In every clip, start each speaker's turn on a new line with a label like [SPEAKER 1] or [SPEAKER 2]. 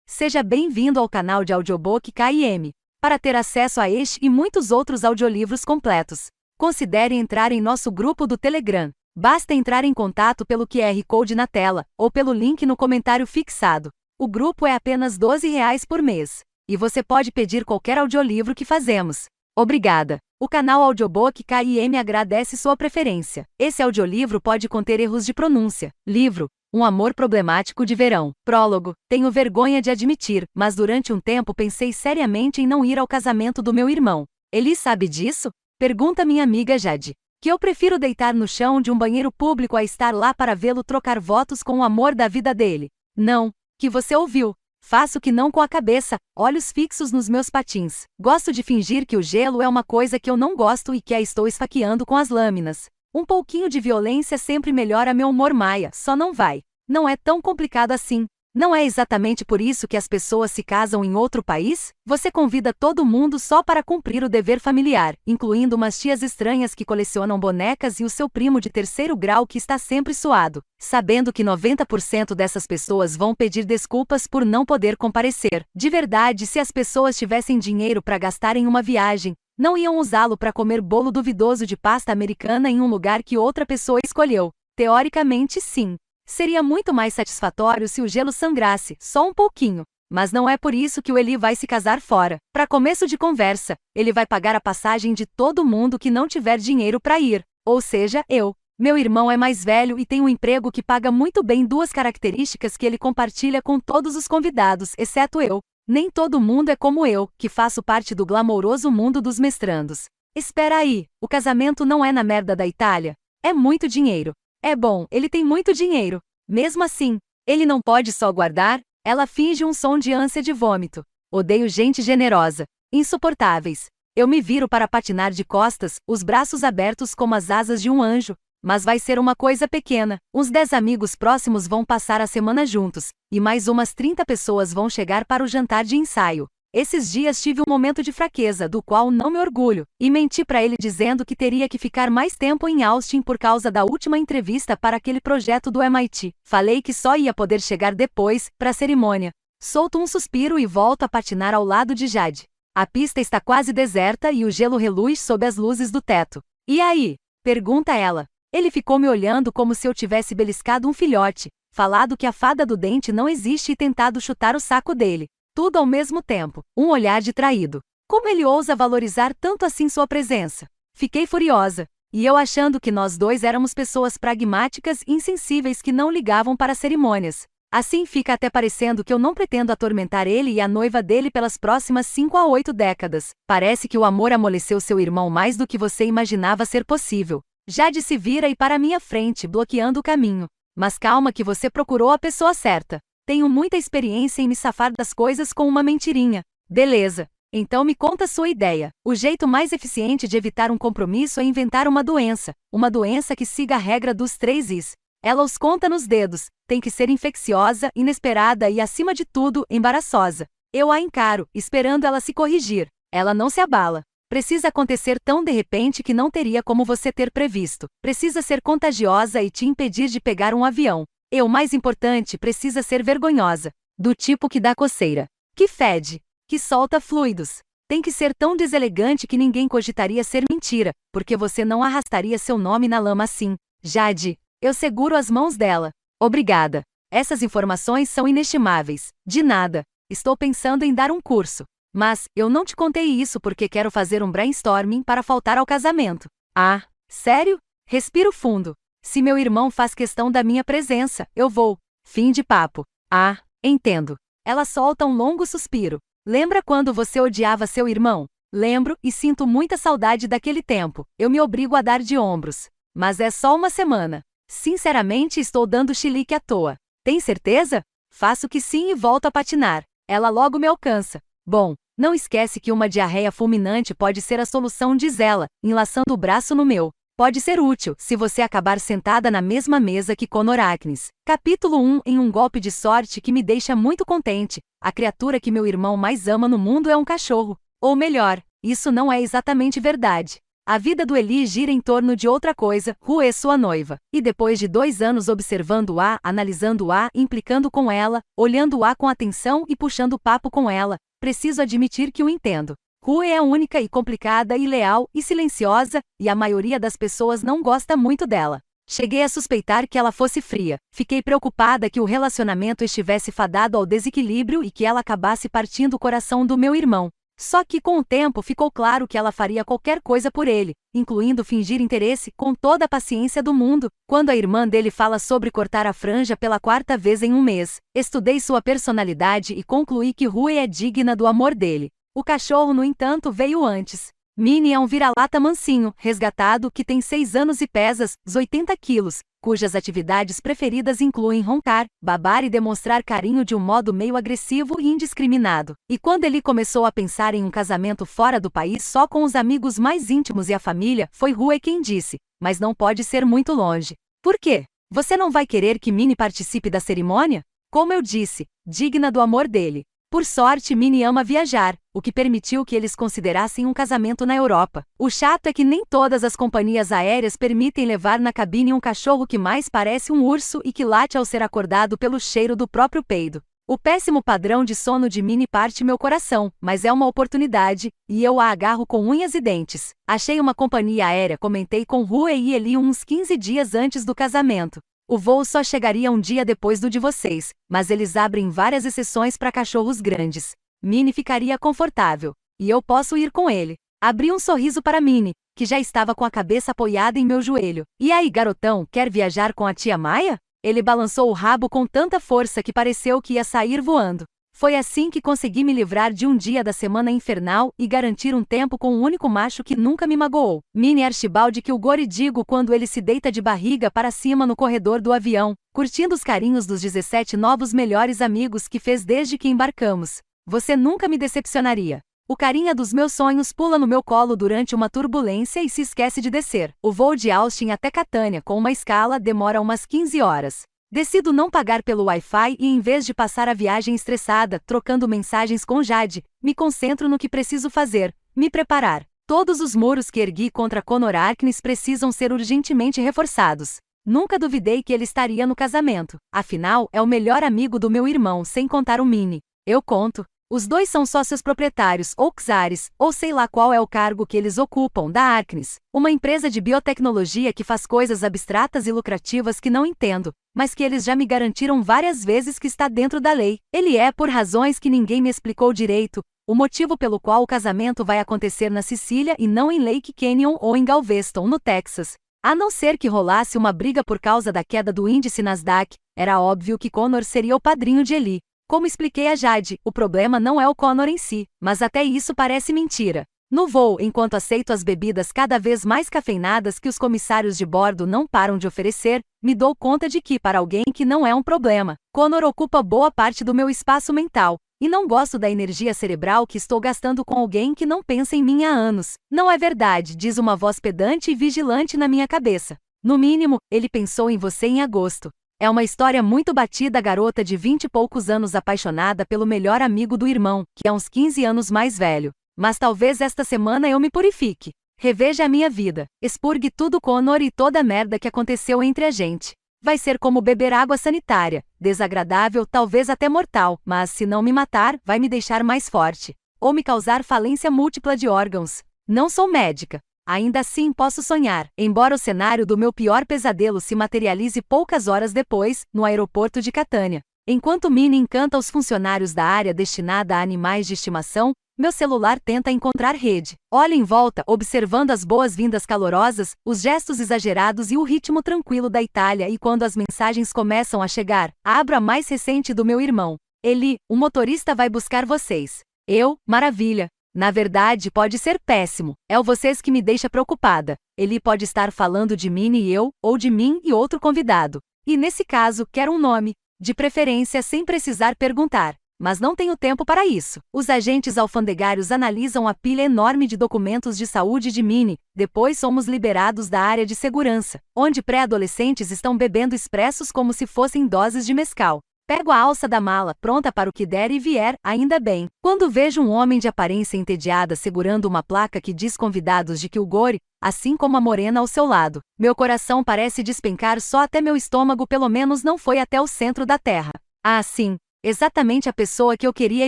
[SPEAKER 1] Seja bem-vindo ao canal de audiobook KM. Para ter acesso a este e muitos outros audiolivros completos, considere entrar em nosso grupo do Telegram. Basta entrar em contato pelo QR Code na tela, ou pelo link no comentário fixado. O grupo é apenas R$ 12 por mês. E você pode pedir qualquer audiolivro que fazemos. Obrigada! O canal Audiobook KM agradece sua preferência. Esse audiolivro pode conter erros de pronúncia. Livro: Um amor problemático de verão. Prólogo: tenho vergonha de admitir, mas durante um tempo pensei seriamente em não ir ao casamento do meu irmão. Ele sabe disso? Pergunta minha amiga Jade. Que eu prefiro deitar no chão de um banheiro público a estar lá para vê-lo trocar votos com o amor da vida dele. Não. Que você ouviu? Faço que não com a cabeça, olhos fixos nos meus patins. Gosto de fingir que o gelo é uma coisa que eu não gosto e que a estou esfaqueando com as lâminas. Um pouquinho de violência sempre melhora meu humor maia, só não vai. Não é tão complicado assim. Não é exatamente por isso que as pessoas se casam em outro país? Você convida todo mundo só para cumprir o dever familiar, incluindo umas tias estranhas que colecionam bonecas e o seu primo de terceiro grau que está sempre suado, sabendo que 90% dessas pessoas vão pedir desculpas por não poder comparecer. De verdade, se as pessoas tivessem dinheiro para gastar em uma viagem, não iam usá-lo para comer bolo duvidoso de pasta americana em um lugar que outra pessoa escolheu. Teoricamente, sim. Seria muito mais satisfatório se o gelo sangrasse, só um pouquinho. Mas não é por isso que o Eli vai se casar fora. Para começo de conversa, ele vai pagar a passagem de todo mundo que não tiver dinheiro para ir. Ou seja, eu. Meu irmão é mais velho e tem um emprego que paga muito bem, duas características que ele compartilha com todos os convidados, exceto eu. Nem todo mundo é como eu, que faço parte do glamouroso mundo dos mestrandos. Espera aí, o casamento não é na merda da Itália? É muito dinheiro. É bom, ele tem muito dinheiro. Mesmo assim, ele não pode só guardar? Ela finge um som de ânsia de vômito. Odeio gente generosa. Insuportáveis. Eu me viro para patinar de costas, os braços abertos como as asas de um anjo. Mas vai ser uma coisa pequena. Uns 10 amigos próximos vão passar a semana juntos, e mais umas 30 pessoas vão chegar para o jantar de ensaio. Esses dias tive um momento de fraqueza, do qual não me orgulho, e menti para ele dizendo que teria que ficar mais tempo em Austin por causa da última entrevista para aquele projeto do MIT. Falei que só ia poder chegar depois, para a cerimônia. Solto um suspiro e volto a patinar ao lado de Jade. A pista está quase deserta e o gelo reluz sob as luzes do teto. E aí? Pergunta ela. Ele ficou me olhando como se eu tivesse beliscado um filhote, falado que a fada do dente não existe e tentado chutar o saco dele. Tudo ao mesmo tempo, um olhar de traído. Como ele ousa valorizar tanto assim sua presença? Fiquei furiosa. E eu achando que nós dois éramos pessoas pragmáticas e insensíveis que não ligavam para cerimônias. Assim fica até parecendo que eu não pretendo atormentar ele e a noiva dele pelas próximas 5 a 8 décadas. Parece que o amor amoleceu seu irmão mais do que você imaginava ser possível. Jade se vira e para minha frente, bloqueando o caminho. Mas calma que você procurou a pessoa certa. Tenho muita experiência em me safar das coisas com uma mentirinha. Beleza. Então me conta sua ideia. O jeito mais eficiente de evitar um compromisso é inventar uma doença. Uma doença que siga a regra dos 3 Is. Ela os conta nos dedos. Tem que ser infecciosa, inesperada e, acima de tudo, embaraçosa. Eu a encaro, esperando ela se corrigir. Ela não se abala. Precisa acontecer tão de repente que não teria como você ter previsto. Precisa ser contagiosa e te impedir de pegar um avião. E o mais importante, precisa ser vergonhosa. Do tipo que dá coceira. Que fede. Que solta fluidos. Tem que ser tão deselegante que ninguém cogitaria ser mentira, porque você não arrastaria seu nome na lama assim. Jade. Eu seguro as mãos dela. Obrigada. Essas informações são inestimáveis. De nada. Estou pensando em dar um curso. Mas, eu não te contei isso porque quero fazer um brainstorming para faltar ao casamento. Ah, sério? Respiro fundo. Se meu irmão faz questão da minha presença, eu vou. Fim de papo. Ah, entendo. Ela solta um longo suspiro. Lembra quando você odiava seu irmão? Lembro, e sinto muita saudade daquele tempo. Eu me obrigo a dar de ombros. Mas é só uma semana. Sinceramente, estou dando chilique à toa. Tem certeza? Faço que sim e volto a patinar. Ela logo me alcança. Bom, não esquece que uma diarreia fulminante pode ser a solução, diz ela, enlaçando o braço no meu. Pode ser útil, se você acabar sentada na mesma mesa que Conor Atkins. Capítulo 1. Em um golpe de sorte que me deixa muito contente, a criatura que meu irmão mais ama no mundo é um cachorro. Ou melhor, isso não é exatamente verdade. A vida do Eli gira em torno de outra coisa, Rue é sua noiva. E depois de 2 anos observando-a, analisando-a, implicando com ela, olhando-a com atenção e puxando papo com ela, preciso admitir que o entendo. Rue é única e complicada e leal e silenciosa, e a maioria das pessoas não gosta muito dela. Cheguei a suspeitar que ela fosse fria. Fiquei preocupada que o relacionamento estivesse fadado ao desequilíbrio e que ela acabasse partindo o coração do meu irmão. Só que com o tempo ficou claro que ela faria qualquer coisa por ele, incluindo fingir interesse, com toda a paciência do mundo. Quando a irmã dele fala sobre cortar a franja pela 4ª vez em um mês, estudei sua personalidade e concluí que Rue é digna do amor dele. O cachorro, no entanto, veio antes. Minnie é um vira-lata mansinho, resgatado, que tem 6 anos e pesa 80 quilos, cujas atividades preferidas incluem roncar, babar e demonstrar carinho de um modo meio agressivo e indiscriminado. E quando ele começou a pensar em um casamento fora do país só com os amigos mais íntimos e a família, foi Rue quem disse: "Mas não pode ser muito longe." "Por quê? Você não vai querer que Minnie participe da cerimônia?" Como eu disse, digna do amor dele. Por sorte, Minnie ama viajar, o que permitiu que eles considerassem um casamento na Europa. O chato é que nem todas as companhias aéreas permitem levar na cabine um cachorro que mais parece um urso e que late ao ser acordado pelo cheiro do próprio peido. O péssimo padrão de sono de Minnie parte meu coração, mas é uma oportunidade, e eu a agarro com unhas e dentes. Achei uma companhia aérea, comentei com Rue e Eli uns 15 dias antes do casamento. O voo só chegaria um dia depois do de vocês, mas eles abrem várias exceções para cachorros grandes. Minnie ficaria confortável, e eu posso ir com ele. Abri um sorriso para Minnie, que já estava com a cabeça apoiada em meu joelho. "E aí, garotão, quer viajar com a tia Maia?" Ele balançou o rabo com tanta força que pareceu que ia sair voando. Foi assim que consegui me livrar de um dia da semana infernal e garantir um tempo com o único macho que nunca me magoou. Minnie Archibald Kilgore, digo quando ele se deita de barriga para cima no corredor do avião, curtindo os carinhos dos 17 novos melhores amigos que fez desde que embarcamos. Você nunca me decepcionaria. O carinha dos meus sonhos pula no meu colo durante uma turbulência e se esquece de descer. O voo de Austin até Catânia, com uma escala, demora umas 15 horas. Decido não pagar pelo Wi-Fi e, em vez de passar a viagem estressada, trocando mensagens com Jade, me concentro no que preciso fazer: me preparar. Todos os muros que ergui contra Connor Arknes precisam ser urgentemente reforçados. Nunca duvidei que ele estaria no casamento. Afinal, é o melhor amigo do meu irmão, sem contar o Minnie. Eu conto. Os dois são sócios proprietários, ou czares, ou sei lá qual é o cargo que eles ocupam, da Arknes, uma empresa de biotecnologia que faz coisas abstratas e lucrativas que não entendo, mas que eles já me garantiram várias vezes que está dentro da lei. Ele é, por razões que ninguém me explicou direito, o motivo pelo qual o casamento vai acontecer na Sicília e não em Lake Canyon ou em Galveston, no Texas. A não ser que rolasse uma briga por causa da queda do índice Nasdaq, era óbvio que Connor seria o padrinho de Eli. Como expliquei a Jade, o problema não é o Connor em si, mas até isso parece mentira. No voo, enquanto aceito as bebidas cada vez mais cafeinadas que os comissários de bordo não param de oferecer, me dou conta de que, para alguém que não é um problema, Connor ocupa boa parte do meu espaço mental, e não gosto da energia cerebral que estou gastando com alguém que não pensa em mim há anos. Não é verdade, diz uma voz pedante e vigilante na minha cabeça. No mínimo, ele pensou em você em agosto. É uma história muito batida, garota de 20 e poucos anos apaixonada pelo melhor amigo do irmão, que é uns 15 anos mais velho. Mas talvez esta semana eu me purifique. Reveja a minha vida. Expurgue tudo, Connor, e toda a merda que aconteceu entre a gente. Vai ser como beber água sanitária. Desagradável, talvez até mortal, mas se não me matar, vai me deixar mais forte. Ou me causar falência múltipla de órgãos. Não sou médica. Ainda assim posso sonhar, embora o cenário do meu pior pesadelo se materialize poucas horas depois, no aeroporto de Catânia. Enquanto Minnie encanta os funcionários da área destinada a animais de estimação, meu celular tenta encontrar rede. Olho em volta, observando as boas-vindas calorosas, os gestos exagerados e o ritmo tranquilo da Itália, e quando as mensagens começam a chegar, abro a mais recente do meu irmão. Eli, o motorista vai buscar vocês. Eu, maravilha. Na verdade, pode ser péssimo. É o vocês que me deixa preocupada. Ele pode estar falando de Minnie e eu, ou de mim e outro convidado. E nesse caso, quero um nome. De preferência sem precisar perguntar. Mas não tenho tempo para isso. Os agentes alfandegários analisam a pilha enorme de documentos de saúde de Minnie. Depois somos liberados da área de segurança, onde pré-adolescentes estão bebendo expressos como se fossem doses de mezcal. Pego a alça da mala, pronta para o que der e vier, ainda bem. Quando vejo um homem de aparência entediada segurando uma placa que diz convidados de Kilgore, assim como a morena ao seu lado, meu coração parece despencar só até meu estômago, pelo menos não foi até o centro da terra. Ah, sim, exatamente a pessoa que eu queria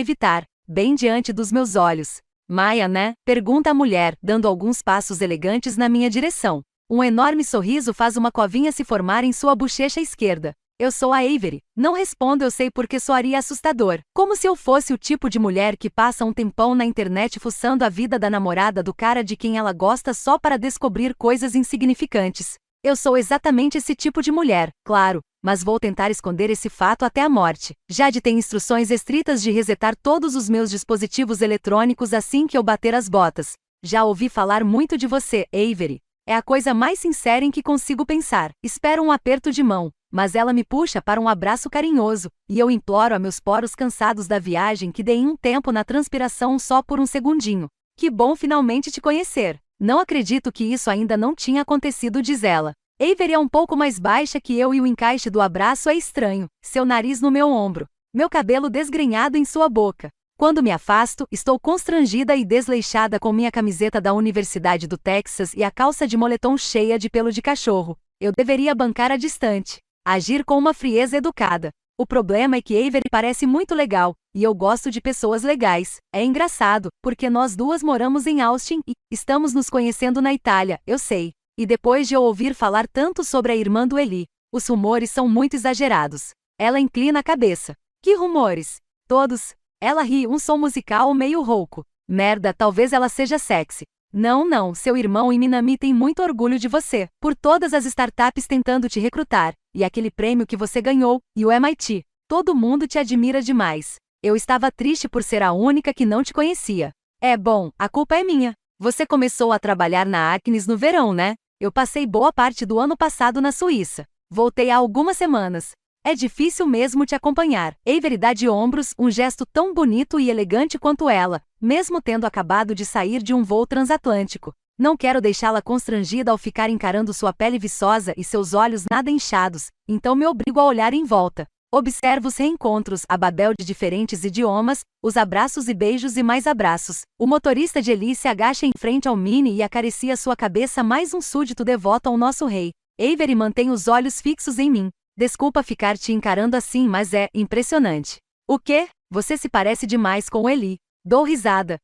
[SPEAKER 1] evitar, bem diante dos meus olhos. Maia, né? Pergunta a mulher, dando alguns passos elegantes na minha direção. Um enorme sorriso faz uma covinha se formar em sua bochecha esquerda. Eu sou a Avery. Não respondo, eu sei, porque soaria assustador. Como se eu fosse o tipo de mulher que passa um tempão na internet fuçando a vida da namorada do cara de quem ela gosta só para descobrir coisas insignificantes. Eu sou exatamente esse tipo de mulher, claro, mas vou tentar esconder esse fato até a morte. Jade tem instruções estritas de resetar todos os meus dispositivos eletrônicos assim que eu bater as botas. Já ouvi falar muito de você, Avery. É a coisa mais sincera em que consigo pensar. Espero um aperto de mão, mas ela me puxa para um abraço carinhoso, e eu imploro a meus poros cansados da viagem que deem um tempo na transpiração só por um segundinho. Que bom finalmente te conhecer. Não acredito que isso ainda não tinha acontecido, diz ela. Avery é um pouco mais baixa que eu e o encaixe do abraço é estranho, seu nariz no meu ombro, meu cabelo desgrenhado em sua boca. Quando me afasto, estou constrangida e desleixada com minha camiseta da Universidade do Texas e a calça de moletom cheia de pelo de cachorro. Eu deveria bancar a distante, agir com uma frieza educada. O problema é que Avery parece muito legal, e eu gosto de pessoas legais. É engraçado, porque nós duas moramos em Austin e estamos nos conhecendo na Itália, eu sei. E depois de eu ouvir falar tanto sobre a irmã do Eli, os rumores são muito exagerados. Ela inclina a cabeça. Que rumores? Todos. Ela ri, um som musical meio rouco. Merda, talvez ela seja sexy. Não, seu irmão e Minami têm muito orgulho de você, por todas as startups tentando te recrutar, e aquele prêmio que você ganhou, e o MIT. Todo mundo te admira demais. Eu estava triste por ser a única que não te conhecia. É bom, a culpa é minha. Você começou a trabalhar na Acnes no verão, né? Eu passei boa parte do ano passado na Suíça. Voltei há algumas semanas. É difícil mesmo te acompanhar. Avery dá de ombros, um gesto tão bonito e elegante quanto ela, mesmo tendo acabado de sair de um voo transatlântico. Não quero deixá-la constrangida ao ficar encarando sua pele viçosa e seus olhos nada inchados, então me obrigo a olhar em volta. Observo os reencontros, a babel de diferentes idiomas, os abraços e beijos e mais abraços. O motorista de Eli se agacha em frente ao Mini e acaricia sua cabeça, mais um súdito devoto ao nosso rei. Avery mantém os olhos fixos em mim. Desculpa ficar te encarando assim, mas é impressionante. O quê? Você se parece demais com o Eli. Dou risada.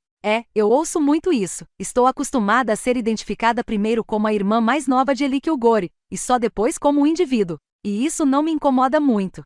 [SPEAKER 1] Eu ouço muito isso. Estou acostumada a ser identificada primeiro como a irmã mais nova de Eli Kilgore, e só depois como um indivíduo. E isso não me incomoda muito.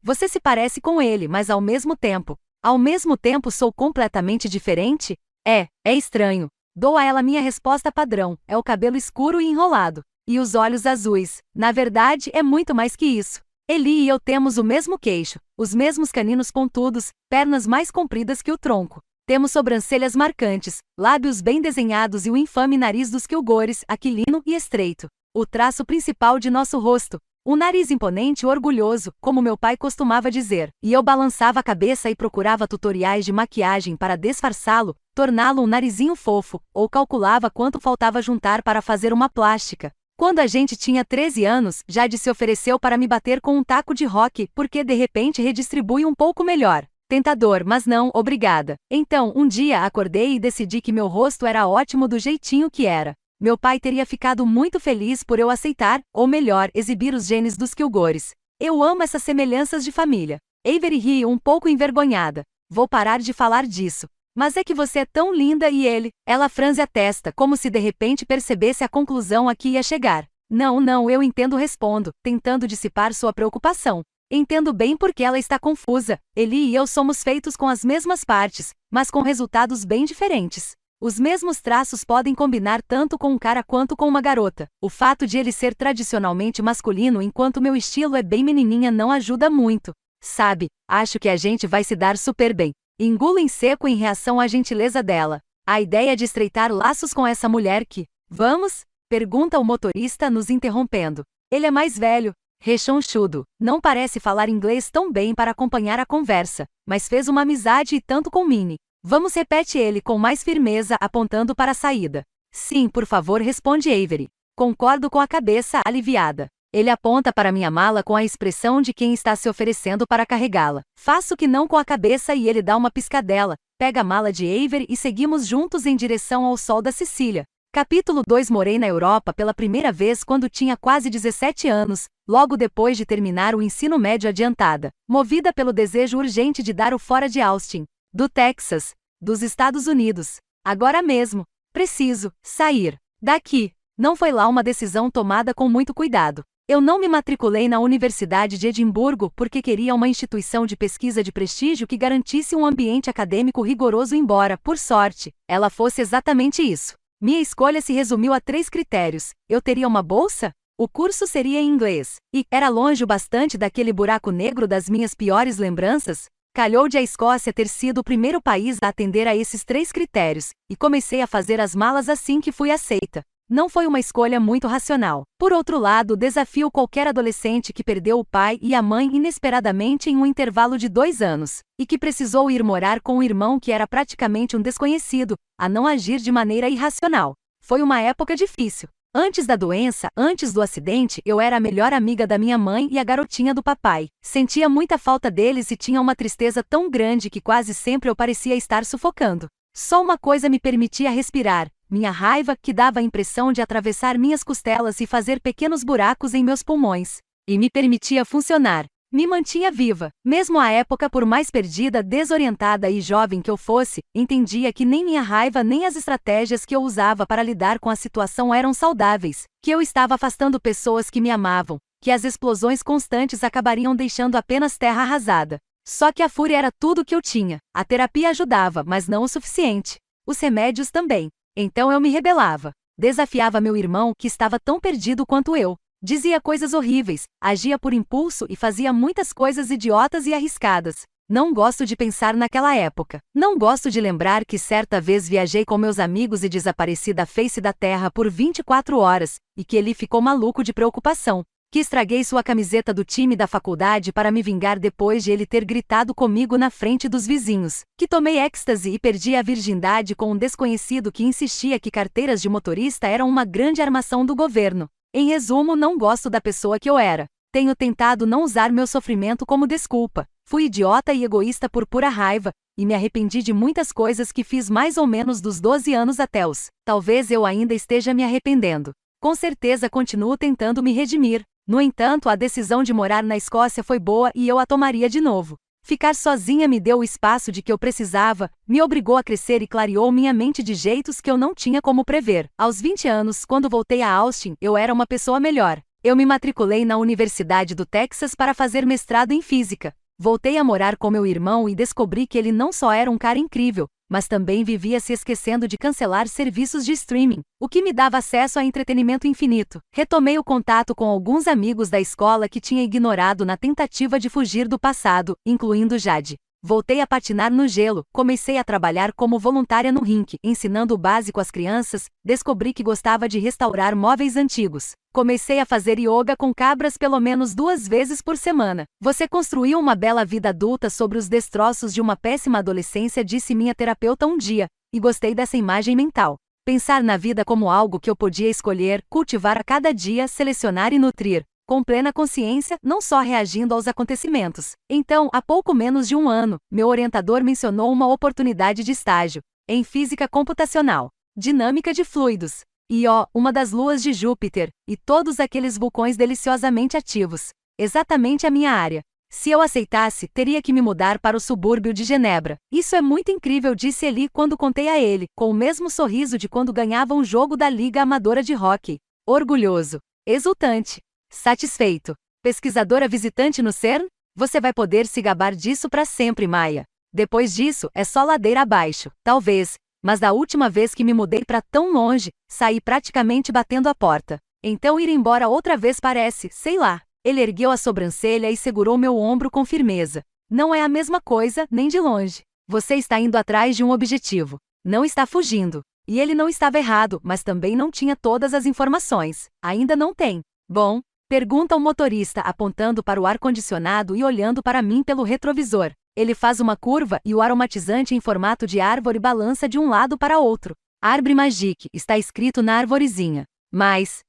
[SPEAKER 1] Você se parece com ele, mas ao mesmo tempo sou completamente diferente? É estranho. Dou a ela minha resposta padrão, é o cabelo escuro e enrolado. E os olhos azuis. Na verdade, é muito mais que isso. Eli e eu temos o mesmo queixo, os mesmos caninos pontudos, pernas mais compridas que o tronco. Temos sobrancelhas marcantes, lábios bem desenhados e o infame nariz dos Kilgores, aquilino e estreito. O traço principal de nosso rosto. Um nariz imponente e orgulhoso, como meu pai costumava dizer. E eu balançava a cabeça e procurava tutoriais de maquiagem para disfarçá-lo, torná-lo um narizinho fofo, ou calculava quanto faltava juntar para fazer uma plástica. Quando a gente tinha 13 anos, Jade se ofereceu para me bater com um taco de rock, porque de repente redistribui um pouco melhor. Tentador, mas não, obrigada. Então, um dia acordei e decidi que meu rosto era ótimo do jeitinho que era. Meu pai teria ficado muito feliz por eu aceitar, ou melhor, exibir os genes dos Kilgores. Eu amo essas semelhanças de família. Avery ri um pouco envergonhada. Vou parar de falar disso. Mas é que você é tão linda e ele... Ela franze a testa, como se de repente percebesse a conclusão a que ia chegar. Não, eu entendo, respondo, tentando dissipar sua preocupação. Entendo bem porque ela está confusa. Eli e eu somos feitos com as mesmas partes, mas com resultados bem diferentes. Os mesmos traços podem combinar tanto com um cara quanto com uma garota. O fato de ele ser tradicionalmente masculino enquanto meu estilo é bem menininha não ajuda muito. Sabe, acho que a gente vai se dar super bem. Engulo em seco em reação à gentileza dela. A ideia de estreitar laços com essa mulher que... Vamos? Pergunta o motorista nos interrompendo. Ele é mais velho, rechonchudo, não parece falar inglês tão bem para acompanhar a conversa, mas fez uma amizade e tanto com Minnie. Vamos, repete ele com mais firmeza, apontando para a saída. Sim, por favor, responde Avery. Concordo com a cabeça aliviada. Ele aponta para minha mala com a expressão de quem está se oferecendo para carregá-la. Faço que não com a cabeça e ele dá uma piscadela, pega a mala de Avery e seguimos juntos em direção ao sol da Sicília. Capítulo 2. Morei na Europa pela primeira vez quando tinha quase 17 anos, logo depois de terminar o ensino médio adiantada, movida pelo desejo urgente de dar o fora de Austin, do Texas, dos Estados Unidos. Agora mesmo. Preciso sair daqui. Não foi lá uma decisão tomada com muito cuidado. Eu não me matriculei na Universidade de Edimburgo porque queria uma instituição de pesquisa de prestígio que garantisse um ambiente acadêmico rigoroso, embora, por sorte, ela fosse exatamente isso. Minha escolha se resumiu a 3 critérios. Eu teria uma bolsa? O curso seria em inglês. E era longe o bastante daquele buraco negro das minhas piores lembranças? Calhou de a Escócia ter sido o primeiro país a atender a esses 3 critérios, e comecei a fazer as malas assim que fui aceita. Não foi uma escolha muito racional. Por outro lado, desafio qualquer adolescente que perdeu o pai e a mãe inesperadamente em um intervalo de 2 anos, e que precisou ir morar com um irmão que era praticamente um desconhecido, a não agir de maneira irracional. Foi uma época difícil. Antes da doença, antes do acidente, eu era a melhor amiga da minha mãe e a garotinha do papai. Sentia muita falta deles e tinha uma tristeza tão grande que quase sempre eu parecia estar sufocando. Só uma coisa me permitia respirar: minha raiva, que dava a impressão de atravessar minhas costelas e fazer pequenos buracos em meus pulmões. E me permitia funcionar. Me mantinha viva. Mesmo à época, por mais perdida, desorientada e jovem que eu fosse, entendia que nem minha raiva nem as estratégias que eu usava para lidar com a situação eram saudáveis, que eu estava afastando pessoas que me amavam, que as explosões constantes acabariam deixando apenas terra arrasada. Só que a fúria era tudo o que eu tinha. A terapia ajudava, mas não o suficiente. Os remédios também. Então eu me rebelava. Desafiava meu irmão, que estava tão perdido quanto eu. Dizia coisas horríveis, agia por impulso e fazia muitas coisas idiotas e arriscadas. Não gosto de pensar naquela época. Não gosto de lembrar que certa vez viajei com meus amigos e desapareci da face da terra por 24 horas, e que ele ficou maluco de preocupação. Que estraguei sua camiseta do time da faculdade para me vingar depois de ele ter gritado comigo na frente dos vizinhos. Que tomei êxtase e perdi a virgindade com um desconhecido que insistia que carteiras de motorista eram uma grande armação do governo. Em resumo, não gosto da pessoa que eu era. Tenho tentado não usar meu sofrimento como desculpa. Fui idiota e egoísta por pura raiva, e me arrependi de muitas coisas que fiz mais ou menos dos 12 anos até os. Talvez eu ainda esteja me arrependendo. Com certeza continuo tentando me redimir. No entanto, a decisão de morar na Escócia foi boa e eu a tomaria de novo. Ficar sozinha me deu o espaço de que eu precisava, me obrigou a crescer e clareou minha mente de jeitos que eu não tinha como prever. Aos 20 anos, quando voltei a Austin, eu era uma pessoa melhor. Eu me matriculei na Universidade do Texas para fazer mestrado em física. Voltei a morar com meu irmão e descobri que ele não só era um cara incrível, mas também vivia se esquecendo de cancelar serviços de streaming, o que me dava acesso a entretenimento infinito. Retomei o contato com alguns amigos da escola que tinha ignorado na tentativa de fugir do passado, incluindo Jade. Voltei a patinar no gelo, comecei a trabalhar como voluntária no rink, ensinando o básico às crianças, descobri que gostava de restaurar móveis antigos. Comecei a fazer yoga com cabras pelo menos 2 vezes por semana. Você construiu uma bela vida adulta sobre os destroços de uma péssima adolescência, disse minha terapeuta um dia, e gostei dessa imagem mental. Pensar na vida como algo que eu podia escolher, cultivar a cada dia, selecionar e nutrir, com plena consciência, não só reagindo aos acontecimentos. Então, há pouco menos de 1 ano, meu orientador mencionou uma oportunidade de estágio em física computacional, dinâmica de fluidos, e uma das luas de Júpiter, e todos aqueles vulcões deliciosamente ativos. Exatamente a minha área. Se eu aceitasse, teria que me mudar para o subúrbio de Genebra. Isso é muito incrível, disse Eli quando contei a ele, com o mesmo sorriso de quando ganhava um jogo da Liga Amadora de Hóquei. Orgulhoso. Exultante. Satisfeito. Pesquisadora visitante no CERN? Você vai poder se gabar disso para sempre, Maia. Depois disso, é só ladeira abaixo. Talvez. Mas da última vez que me mudei para tão longe, saí praticamente batendo a porta. Então ir embora outra vez parece, sei lá. Ele ergueu a sobrancelha e segurou meu ombro com firmeza. Não é a mesma coisa, nem de longe. Você está indo atrás de um objetivo. Não está fugindo. E ele não estava errado, mas também não tinha todas as informações. Ainda não tem. Bom? Pergunta o motorista, apontando para o ar-condicionado e olhando para mim pelo retrovisor. Ele faz uma curva e o aromatizante em formato de árvore balança de um lado para outro. Arbre Magic, está escrito na arvorezinha. Mais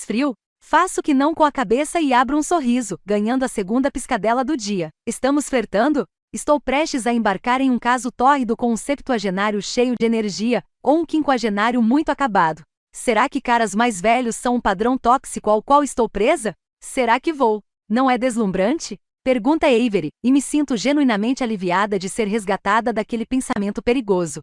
[SPEAKER 1] frio? Faço que não com a cabeça e abro um sorriso, ganhando a segunda piscadela do dia. Estamos flertando? Estou prestes a embarcar em um caso tórrido com um septuagenário cheio de energia, ou um quinquagenário muito acabado. Será que caras mais velhos são um padrão tóxico ao qual estou presa? Será que vou? Não é deslumbrante? Pergunta Avery, e me sinto genuinamente aliviada de ser resgatada daquele pensamento perigoso.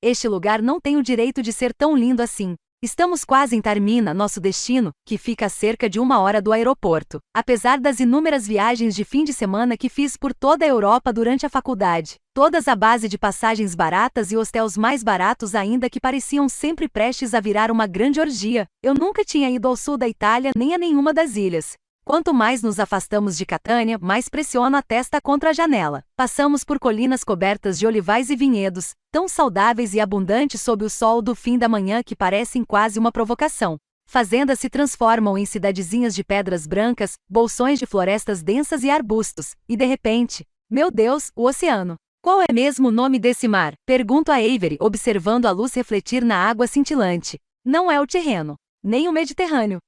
[SPEAKER 1] Este lugar não tem o direito de ser tão lindo assim. Estamos quase em Taormina, nosso destino, que fica a cerca de 1 hora do aeroporto. Apesar das inúmeras viagens de fim de semana que fiz por toda a Europa durante a faculdade, todas à base de passagens baratas e hostéis mais baratos ainda que pareciam sempre prestes a virar uma grande orgia, eu nunca tinha ido ao sul da Itália nem a nenhuma das ilhas. Quanto mais nos afastamos de Catânia, mais pressiono a testa contra a janela. Passamos por colinas cobertas de olivais e vinhedos, tão saudáveis e abundantes sob o sol do fim da manhã que parecem quase uma provocação. Fazendas se transformam em cidadezinhas de pedras brancas, bolsões de florestas densas e arbustos, e de repente, meu Deus, o oceano. Qual é mesmo o nome desse mar? Pergunto a Avery, observando a luz refletir na água cintilante. Não é o Tirreno, nem o Mediterrâneo.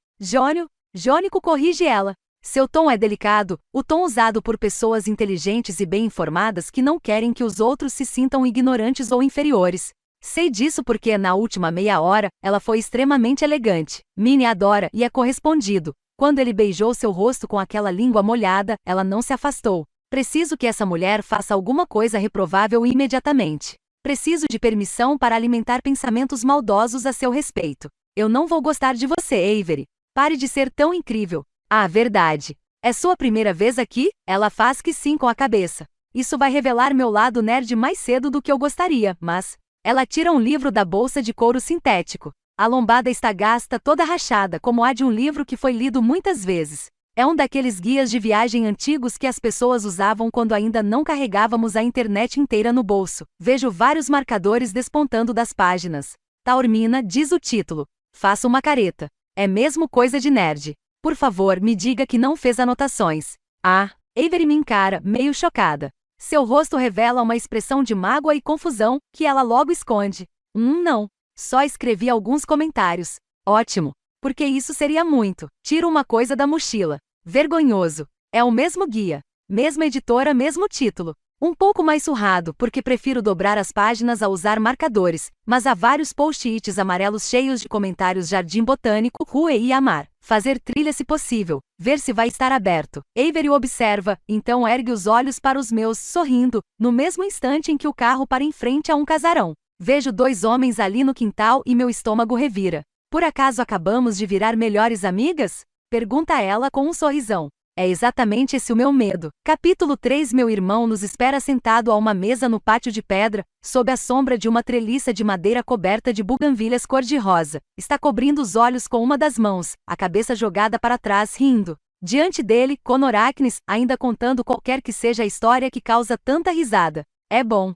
[SPEAKER 1] Jônico corrige ela. Seu tom é delicado, o tom usado por pessoas inteligentes e bem informadas que não querem que os outros se sintam ignorantes ou inferiores. Sei disso porque, na última meia hora, ela foi extremamente elegante. Minnie adora e é correspondido. Quando ele beijou seu rosto com aquela língua molhada, ela não se afastou. Preciso que essa mulher faça alguma coisa reprovável imediatamente. Preciso de permissão para alimentar pensamentos maldosos a seu respeito. Eu não vou gostar de você, Avery. Pare de ser tão incrível. Ah, verdade. É sua primeira vez aqui? Ela faz que sim com a cabeça. Isso vai revelar meu lado nerd mais cedo do que eu gostaria, mas... Ela tira um livro da bolsa de couro sintético. A lombada está gasta, toda rachada, como a de um livro que foi lido muitas vezes. É um daqueles guias de viagem antigos que as pessoas usavam quando ainda não carregávamos a internet inteira no bolso. Vejo vários marcadores despontando das páginas. Taormina, diz o título. Faço uma careta. É mesmo coisa de nerd. Por favor, me diga que não fez anotações. Avery me encara, meio chocada. Seu rosto revela uma expressão de mágoa e confusão, que ela logo esconde. Não. Só escrevi alguns comentários. Ótimo. Porque isso seria muito. Tiro uma coisa da mochila. Vergonhoso. É o mesmo guia. Mesma editora, mesmo título. Um pouco mais surrado, porque prefiro dobrar as páginas a usar marcadores, mas há vários post-its amarelos cheios de comentários Jardim Botânico, Rua e Amar. Fazer trilha se possível, ver se vai estar aberto. Avery observa, então ergue os olhos para os meus, sorrindo, no mesmo instante em que o carro para em frente a um casarão. Vejo 2 homens ali no quintal e meu estômago revira. Por acaso acabamos de virar melhores amigas? Pergunta ela com um sorrisão. É exatamente esse o meu medo. Capítulo 3. Meu irmão nos espera sentado a uma mesa no pátio de pedra, sob a sombra de uma treliça de madeira coberta de buganvílias cor-de-rosa. Está cobrindo os olhos com uma das mãos, a cabeça jogada para trás, rindo. Diante dele, Connor Atkins, ainda contando qualquer que seja a história que causa tanta risada. É bom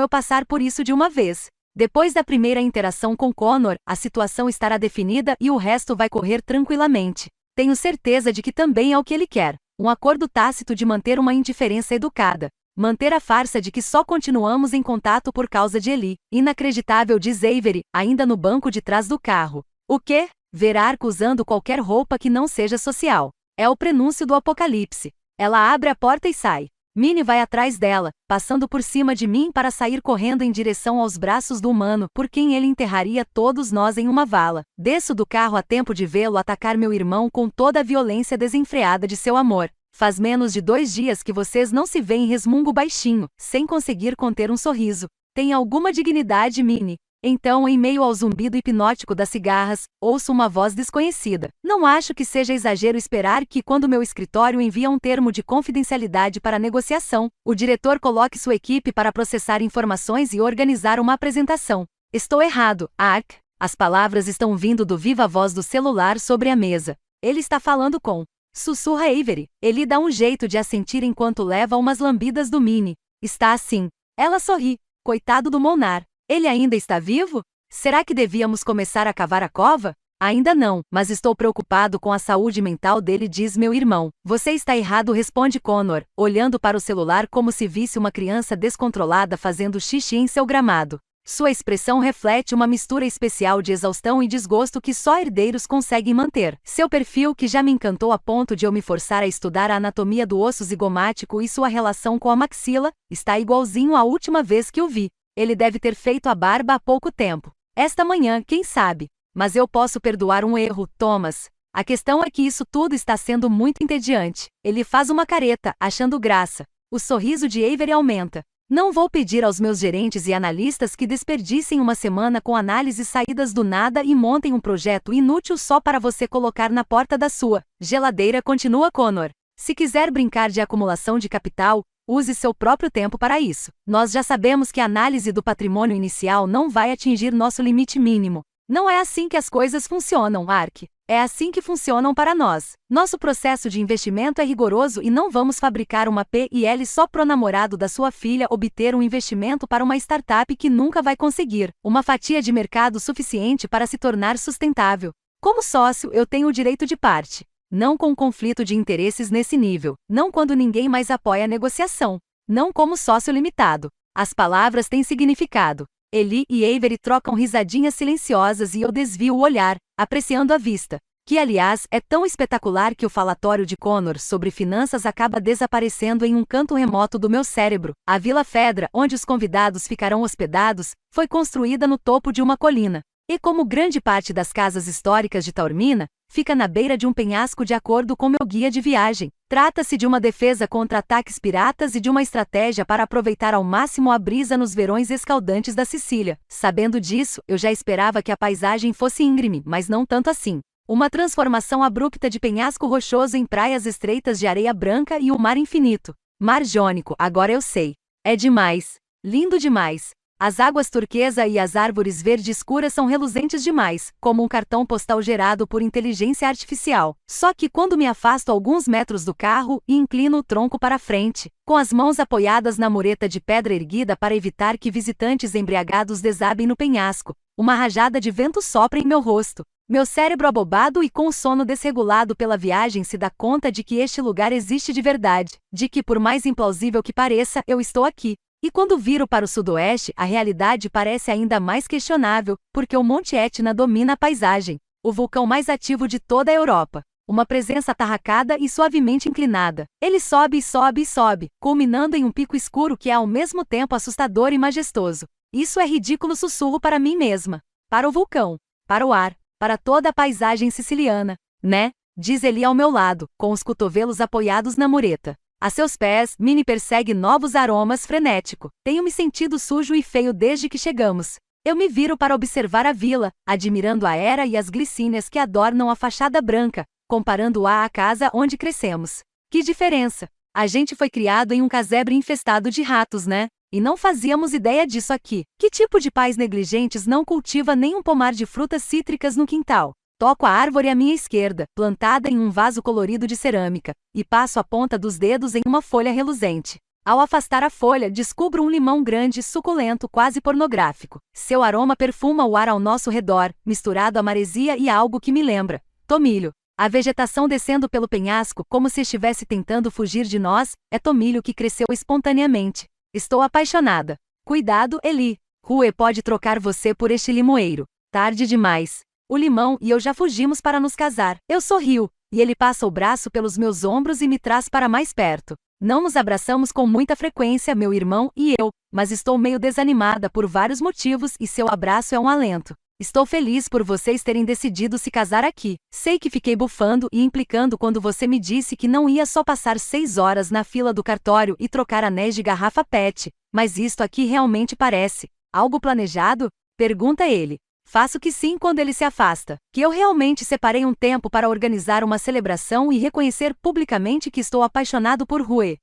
[SPEAKER 1] eu passar por isso de uma vez. Depois da primeira interação com Connor, a situação estará definida e o resto vai correr tranquilamente. Tenho certeza de que também é o que ele quer. Um acordo tácito de manter uma indiferença educada. Manter a farsa de que só continuamos em contato por causa de Eli. Inacreditável, diz Avery, ainda no banco de trás do carro. O quê? Ver Arco usando qualquer roupa que não seja social. É o prenúncio do apocalipse. Ela abre a porta e sai. Minnie vai atrás dela, passando por cima de mim para sair correndo em direção aos braços do humano por quem ele enterraria todos nós em uma vala. Desço do carro a tempo de vê-lo atacar meu irmão com toda a violência desenfreada de seu amor. Faz menos de 2 dias que vocês não se veem, resmungo baixinho, sem conseguir conter um sorriso. Tem alguma dignidade, Minnie? Então, em meio ao zumbido hipnótico das cigarras, ouço uma voz desconhecida. Não acho que seja exagero esperar que, quando meu escritório envia um termo de confidencialidade para negociação, o diretor coloque sua equipe para processar informações e organizar uma apresentação. Estou errado, Ark. As palavras estão vindo do viva voz do celular sobre a mesa. Ele está falando com... Sussurra Avery. Ele dá um jeito de assentir enquanto leva umas lambidas do Minnie. Está assim. Ela sorri. Coitado do Monar. Ele ainda está vivo? Será que devíamos começar a cavar a cova? Ainda não, mas estou preocupado com a saúde mental dele, diz meu irmão. Você está errado, responde Connor, olhando para o celular como se visse uma criança descontrolada fazendo xixi em seu gramado. Sua expressão reflete uma mistura especial de exaustão e desgosto que só herdeiros conseguem manter. Seu perfil, que já me encantou a ponto de eu me forçar a estudar a anatomia do osso zigomático e sua relação com a maxila, está igualzinho à última vez que o vi. Ele deve ter feito a barba há pouco tempo. Esta manhã, quem sabe? Mas eu posso perdoar um erro, Thomas. A questão é que isso tudo está sendo muito entediante. Ele faz uma careta, achando graça. O sorriso de Avery aumenta. Não vou pedir aos meus gerentes e analistas que desperdicem uma semana com análises saídas do nada e montem um projeto inútil só para você colocar na porta da sua geladeira, continua Connor. Se quiser brincar de acumulação de capital, use seu próprio tempo para isso. Nós já sabemos que a análise do patrimônio inicial não vai atingir nosso limite mínimo. Não é assim que as coisas funcionam, Ark. É assim que funcionam para nós. Nosso processo de investimento é rigoroso e não vamos fabricar uma PIL só pro namorado da sua filha obter um investimento para uma startup que nunca vai conseguir uma fatia de mercado suficiente para se tornar sustentável. Como sócio, eu tenho o direito de parte. Não com conflito de interesses nesse nível. Não quando ninguém mais apoia a negociação. Não como sócio limitado. As palavras têm significado. Eli e Avery trocam risadinhas silenciosas e eu desvio o olhar, apreciando a vista, que aliás é tão espetacular que o falatório de Connor sobre finanças acaba desaparecendo em um canto remoto do meu cérebro. A Vila Fedra, onde os convidados ficarão hospedados, foi construída no topo de uma colina. E como grande parte das casas históricas de Taormina, fica na beira de um penhasco de acordo com meu guia de viagem. Trata-se de uma defesa contra ataques piratas e de uma estratégia para aproveitar ao máximo a brisa nos verões escaldantes da Sicília. Sabendo disso, eu já esperava que a paisagem fosse íngreme, mas não tanto assim. Uma transformação abrupta de penhasco rochoso em praias estreitas de areia branca e o mar infinito. Mar Jônico, agora eu sei. É demais. Lindo demais. As águas turquesa e as árvores verde escuras são reluzentes demais, como um cartão postal gerado por inteligência artificial. Só que quando me afasto alguns metros do carro e inclino o tronco para frente, com as mãos apoiadas na mureta de pedra erguida para evitar que visitantes embriagados desabem no penhasco, uma rajada de vento sopra em meu rosto. Meu cérebro abobado e com o sono desregulado pela viagem se dá conta de que este lugar existe de verdade, de que por mais implausível que pareça, eu estou aqui. E quando viro para o sudoeste, a realidade parece ainda mais questionável, porque o Monte Etna domina a paisagem, o vulcão mais ativo de toda a Europa. Uma presença atarracada e suavemente inclinada. Ele sobe e sobe e sobe, culminando em um pico escuro que é ao mesmo tempo assustador e majestoso. Isso é ridículo sussurro para mim mesma. Para o vulcão. Para o ar. Para toda a paisagem siciliana. Né? Diz ele ao meu lado, com os cotovelos apoiados na mureta. A seus pés, Minnie persegue novos aromas frenético. Tenho me sentido sujo e feio desde que chegamos. Eu me viro para observar a vila, admirando a era e as glicínias que adornam a fachada branca, comparando-a à casa onde crescemos. Que diferença! A gente foi criado em um casebre infestado de ratos, né? E não fazíamos ideia disso aqui. Que tipo de pais negligentes não cultiva nem um pomar de frutas cítricas no quintal? Toco a árvore à minha esquerda, plantada em um vaso colorido de cerâmica, e passo a ponta dos dedos em uma folha reluzente. Ao afastar a folha, descubro um limão grande, suculento, quase pornográfico. Seu aroma perfuma o ar ao nosso redor, misturado a maresia e algo que me lembra tomilho. A vegetação descendo pelo penhasco, como se estivesse tentando fugir de nós, é tomilho que cresceu espontaneamente. Estou apaixonada. Cuidado, Eli. Rue pode trocar você por este limoeiro. Tarde demais. O limão e eu já fugimos para nos casar. Eu sorrio, e ele passa o braço pelos meus ombros e me traz para mais perto. Não nos abraçamos com muita frequência, meu irmão e eu, mas estou meio desanimada por vários motivos e seu abraço é um alento. Estou feliz por vocês terem decidido se casar aqui. Sei que fiquei bufando e implicando quando você me disse que não ia só passar 6 horas na fila do cartório e trocar anéis de garrafa PET, mas isto aqui realmente parece algo planejado? Pergunta ele. Faço que sim quando ele se afasta. Que eu realmente separei um tempo para organizar uma celebração e reconhecer publicamente que estou apaixonado por Rue.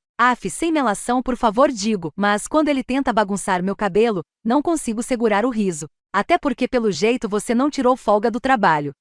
[SPEAKER 1] Sem melação, por favor, digo, mas quando ele tenta bagunçar meu cabelo, não consigo segurar o riso. Até porque pelo jeito você não tirou folga do trabalho.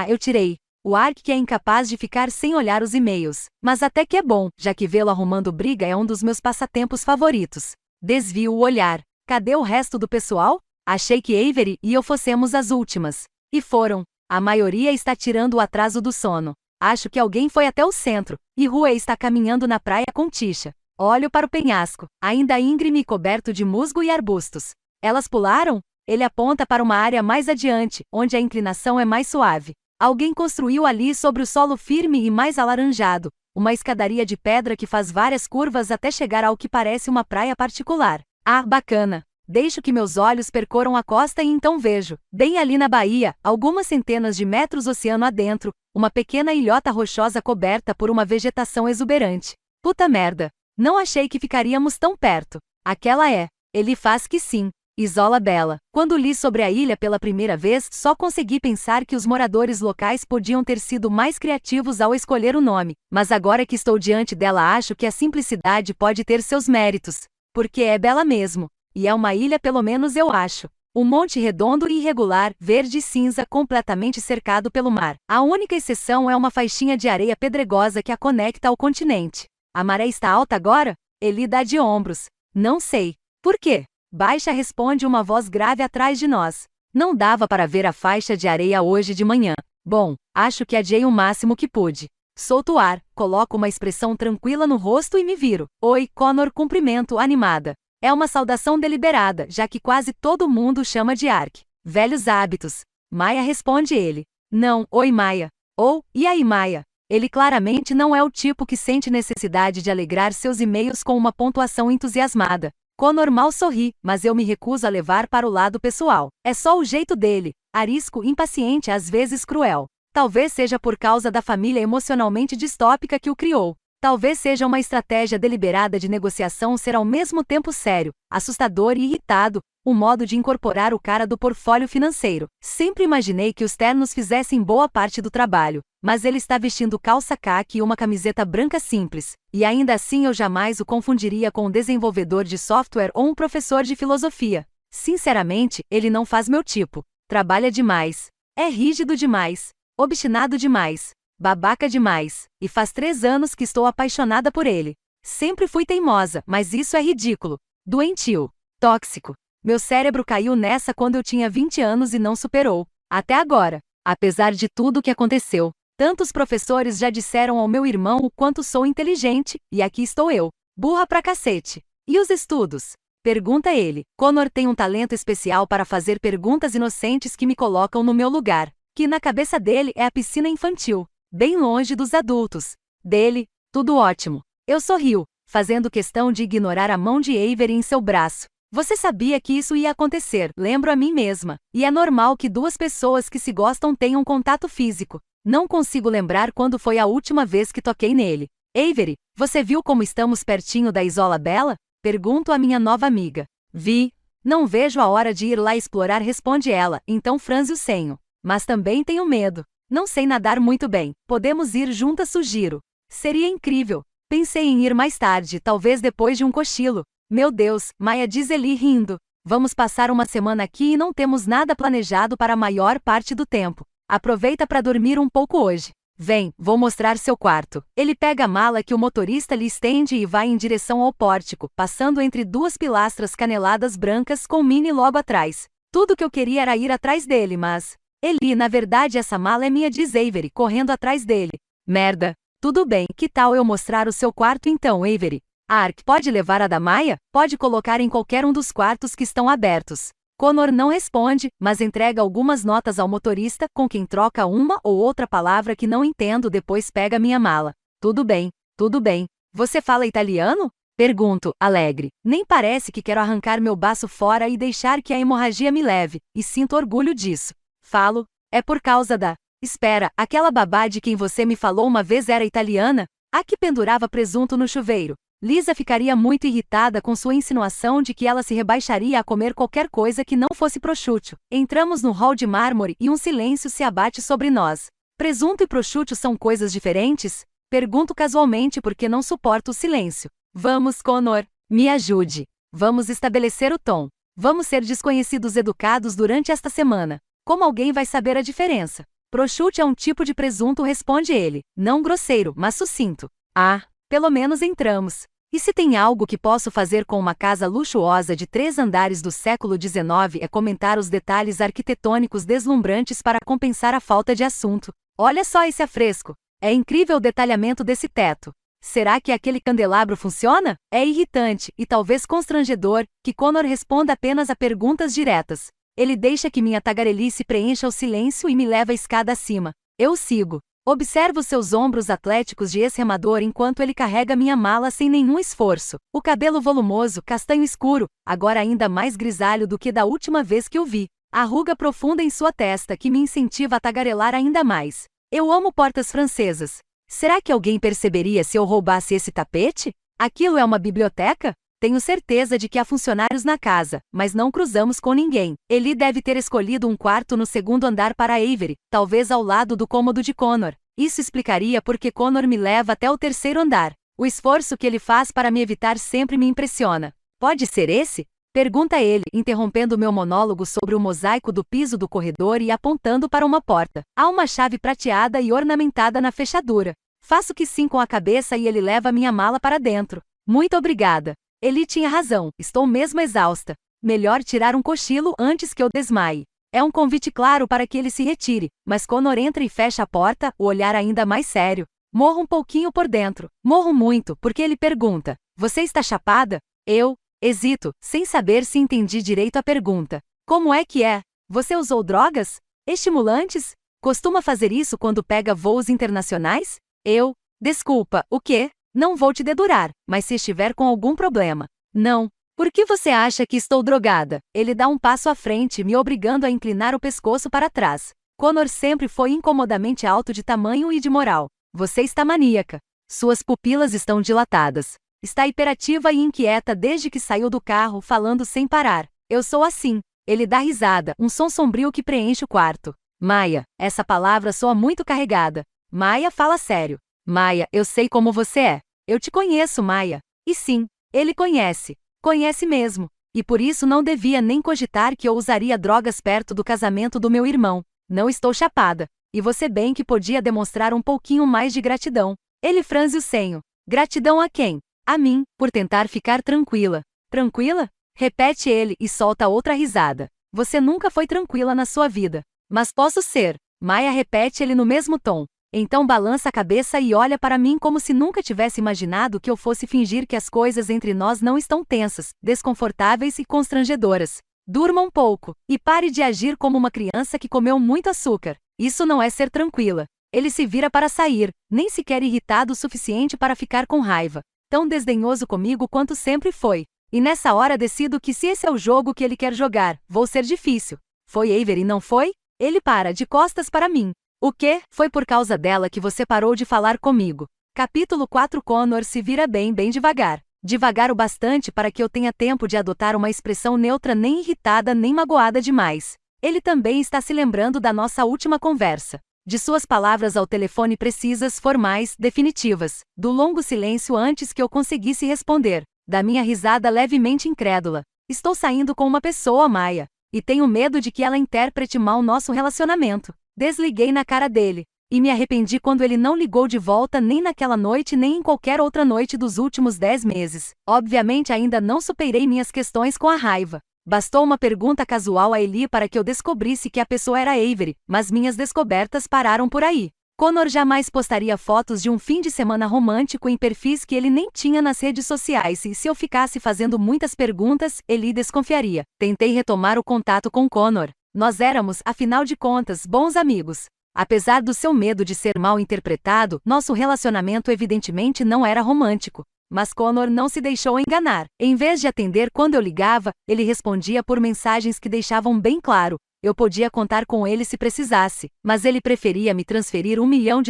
[SPEAKER 1] Eu tirei. O Ark que é incapaz de ficar sem olhar os e-mails. Mas até que é bom, já que vê-lo arrumando briga é um dos meus passatempos favoritos. Desvio o olhar. Cadê o resto do pessoal? Achei que Avery e eu fossemos as últimas. E foram. A maioria está tirando o atraso do sono. Acho que alguém foi até o centro, e Rue está caminhando na praia com Tisha. Olho para o penhasco, ainda íngreme e coberto de musgo e arbustos. Elas pularam? Ele aponta para uma área mais adiante, onde a inclinação é mais suave. Alguém construiu ali sobre o solo firme e mais alaranjado, uma escadaria de pedra que faz várias curvas até chegar ao que parece uma praia particular. Ah, bacana! Deixo que meus olhos percorram a costa e então vejo, bem ali na baía, algumas centenas de metros oceano adentro, uma pequena ilhota rochosa coberta por uma vegetação exuberante. Puta merda! Não achei que ficaríamos tão perto. Aquela é. Ele faz que sim. Isola Bela. Quando li sobre a ilha pela primeira vez, só consegui pensar que os moradores locais podiam ter sido mais criativos ao escolher o nome, mas agora que estou diante dela acho que a simplicidade pode ter seus méritos. Porque é bela mesmo. E é uma ilha, pelo menos eu acho. Um monte redondo e irregular, verde e cinza, completamente cercado pelo mar. A única exceção é uma faixinha de areia pedregosa que a conecta ao continente. A maré está alta agora? Ele dá de ombros. Não sei. Por quê? Baixa, responde uma voz grave atrás de nós. Não dava para ver a faixa de areia hoje de manhã. Bom, acho que adiei o máximo que pude. Solto o ar, coloco uma expressão tranquila no rosto e me viro. Oi, Connor, cumprimento, animada. É uma saudação deliberada, já que quase todo mundo chama de Ark. Velhos hábitos. Maia, responde ele. Não, oi Maia. Ou, e aí Maia? Ele claramente não é o tipo que sente necessidade de alegrar seus e-mails com uma pontuação entusiasmada. Connor mal sorri, mas eu me recuso a levar para o lado pessoal. É só o jeito dele, arisco, impaciente, às vezes cruel. Talvez seja por causa da família emocionalmente distópica que o criou. Talvez seja uma estratégia deliberada de negociação ser ao mesmo tempo sério, assustador e irritado, um modo de incorporar o cara do portfólio financeiro. Sempre imaginei que os ternos fizessem boa parte do trabalho, mas ele está vestindo calça caqui e uma camiseta branca simples, e ainda assim eu jamais o confundiria com um desenvolvedor de software ou um professor de filosofia. Sinceramente, ele não faz meu tipo. Trabalha demais. É rígido demais. Obstinado demais. Babaca demais, e faz 3 anos que estou apaixonada por ele. Sempre fui teimosa, mas isso é ridículo. Doentio. Tóxico. Meu cérebro caiu nessa quando eu tinha 20 anos e não superou. Até agora. Apesar de tudo o que aconteceu. Tantos professores já disseram ao meu irmão o quanto sou inteligente, e aqui estou eu. Burra pra cacete. E os estudos? Pergunta ele. Connor tem um talento especial para fazer perguntas inocentes que me colocam no meu lugar. Que na cabeça dele é a piscina infantil. Bem longe dos adultos. Dele, tudo ótimo. Eu sorrio, fazendo questão de ignorar a mão de Avery em seu braço. Você sabia que isso ia acontecer, lembro a mim mesma. E é normal que 2 pessoas que se gostam tenham contato físico. Não consigo lembrar quando foi a última vez que toquei nele. Avery, você viu como estamos pertinho da Isola Bela? Pergunto à minha nova amiga. Vi. Não vejo a hora de ir lá explorar, responde ela, então franze o senho. Mas também tenho medo. Não sei nadar muito bem. Podemos ir juntas, sugiro. Seria incrível. Pensei em ir mais tarde, talvez depois de um cochilo. Meu Deus, Maia, diz Eli rindo. Vamos passar uma semana aqui e não temos nada planejado para a maior parte do tempo. Aproveita para dormir um pouco hoje. Vem, vou mostrar seu quarto. Ele pega a mala que o motorista lhe estende e vai em direção ao pórtico, passando entre 2 pilastras caneladas brancas com Minnie logo atrás. Tudo que eu queria era ir atrás dele, mas... Eli, na verdade essa mala é minha, diz Avery, correndo atrás dele. Merda. Tudo bem, que tal eu mostrar o seu quarto então, Avery? Ark, pode levar a da Maia? Pode colocar em qualquer um dos quartos que estão abertos. Connor não responde, mas entrega algumas notas ao motorista, com quem troca uma ou outra palavra que não entendo, depois pega minha mala. Tudo bem, tudo bem. Você fala italiano? Pergunto, alegre. Nem parece que quero arrancar meu baço fora e deixar que a hemorragia me leve, e sinto orgulho disso. Falo, é por causa da... Espera, aquela babá de quem você me falou uma vez era italiana? A que pendurava presunto no chuveiro. Lisa ficaria muito irritada com sua insinuação de que ela se rebaixaria a comer qualquer coisa que não fosse prosciutto. Entramos no hall de mármore e um silêncio se abate sobre nós. Presunto e prosciutto são coisas diferentes? Pergunto casualmente porque não suporto o silêncio. Vamos, Connor, me ajude. Vamos estabelecer o tom. Vamos ser desconhecidos educados durante esta semana. Como alguém vai saber a diferença? Prosciutto é um tipo de presunto, responde ele. Não grosseiro, mas sucinto. Ah, pelo menos entramos. E se tem algo que posso fazer com uma casa luxuosa de 3 andares do século XIX é comentar os detalhes arquitetônicos deslumbrantes para compensar a falta de assunto. Olha só esse afresco. É incrível o detalhamento desse teto. Será que aquele candelabro funciona? É irritante, e talvez constrangedor, que Connor responda apenas a perguntas diretas. Ele deixa que minha tagarelice preencha o silêncio e me leva a escada acima. Eu sigo. Observo seus ombros atléticos de ex-remador enquanto ele carrega minha mala sem nenhum esforço. O cabelo volumoso, castanho escuro, agora ainda mais grisalho do que da última vez que o vi. A ruga profunda em sua testa que me incentiva a tagarelar ainda mais. Eu amo portas francesas. Será que alguém perceberia se eu roubasse esse tapete? Aquilo é uma biblioteca? Tenho certeza de que há funcionários na casa, mas não cruzamos com ninguém. Eli deve ter escolhido um quarto no segundo andar para Avery, talvez ao lado do cômodo de Connor. Isso explicaria por que Connor me leva até o terceiro andar. O esforço que ele faz para me evitar sempre me impressiona. Pode ser esse? Pergunta ele, interrompendo meu monólogo sobre o mosaico do piso do corredor e apontando para uma porta. Há uma chave prateada e ornamentada na fechadura. Faço que sim com a cabeça e ele leva minha mala para dentro. Muito obrigada. Eli tinha razão, estou mesmo exausta. Melhor tirar um cochilo antes que eu desmaie. É um convite claro para que ele se retire, mas Connor entra e fecha a porta, o olhar ainda mais sério. Morro um pouquinho por dentro. Morro muito, porque ele pergunta: você está chapada? Eu hesito, sem saber se entendi direito a pergunta. Como é que é? Você usou drogas? Estimulantes? Costuma fazer isso quando pega voos internacionais? Eu, desculpa, o quê? Não vou te dedurar, mas se estiver com algum problema. Não. Por que você acha que estou drogada? Ele dá um passo à frente, me obrigando a inclinar o pescoço para trás. Connor sempre foi incomodamente alto de tamanho e de moral. Você está maníaca. Suas pupilas estão dilatadas. Está hiperativa e inquieta desde que saiu do carro, falando sem parar. Eu sou assim. Ele dá risada, um som sombrio que preenche o quarto. Maia, essa palavra soa muito carregada. Maia fala sério. Maia, eu sei como você é. Eu te conheço, Maia. E sim, ele conhece. Conhece mesmo. E por isso não devia nem cogitar que eu usaria drogas perto do casamento do meu irmão. Não estou chapada. E você bem que podia demonstrar um pouquinho mais de gratidão. Ele franze o senho. Gratidão a quem? A mim, por tentar ficar tranquila. Tranquila? Repete ele e solta outra risada. Você nunca foi tranquila na sua vida. Mas posso ser. Maia repete ele no mesmo tom. Então balança a cabeça e olha para mim como se nunca tivesse imaginado que eu fosse fingir que as coisas entre nós não estão tensas, desconfortáveis e constrangedoras. Durma um pouco, e pare de agir como uma criança que comeu muito açúcar. Isso não é ser tranquila. Ele se vira para sair, nem sequer irritado o suficiente para ficar com raiva. Tão desdenhoso comigo quanto sempre foi. E nessa hora decido que se esse é o jogo que ele quer jogar, vou ser difícil. Foi Avery, não foi? Ele para de costas para mim. O quê? Foi por causa dela que você parou de falar comigo. Capítulo 4. Connor se vira bem devagar. Devagar o bastante para que eu tenha tempo de adotar uma expressão neutra, nem irritada nem magoada demais. Ele também está se lembrando da nossa última conversa. De suas palavras ao telefone precisas, formais, definitivas. Do longo silêncio antes que eu conseguisse responder. Da minha risada levemente incrédula. Estou saindo com uma pessoa, Maia. E tenho medo de que ela interprete mal nosso relacionamento. Desliguei na cara dele. E me arrependi quando ele não ligou de volta nem naquela noite nem em qualquer outra noite dos últimos 10 meses. Obviamente ainda não superei minhas questões com a raiva. Bastou uma pergunta casual a Eli para que eu descobrisse que a pessoa era Avery, mas minhas descobertas pararam por aí. Connor jamais postaria fotos de um fim de semana romântico em perfis que ele nem tinha nas redes sociais e se eu ficasse fazendo muitas perguntas, Eli desconfiaria. Tentei retomar o contato com Connor. Nós éramos, afinal de contas, bons amigos. Apesar do seu medo de ser mal interpretado, nosso relacionamento evidentemente não era romântico. Mas Connor não se deixou enganar. Em vez de atender quando eu ligava, ele respondia por mensagens que deixavam bem claro: eu podia contar com ele se precisasse, mas ele preferia me transferir $1 milhão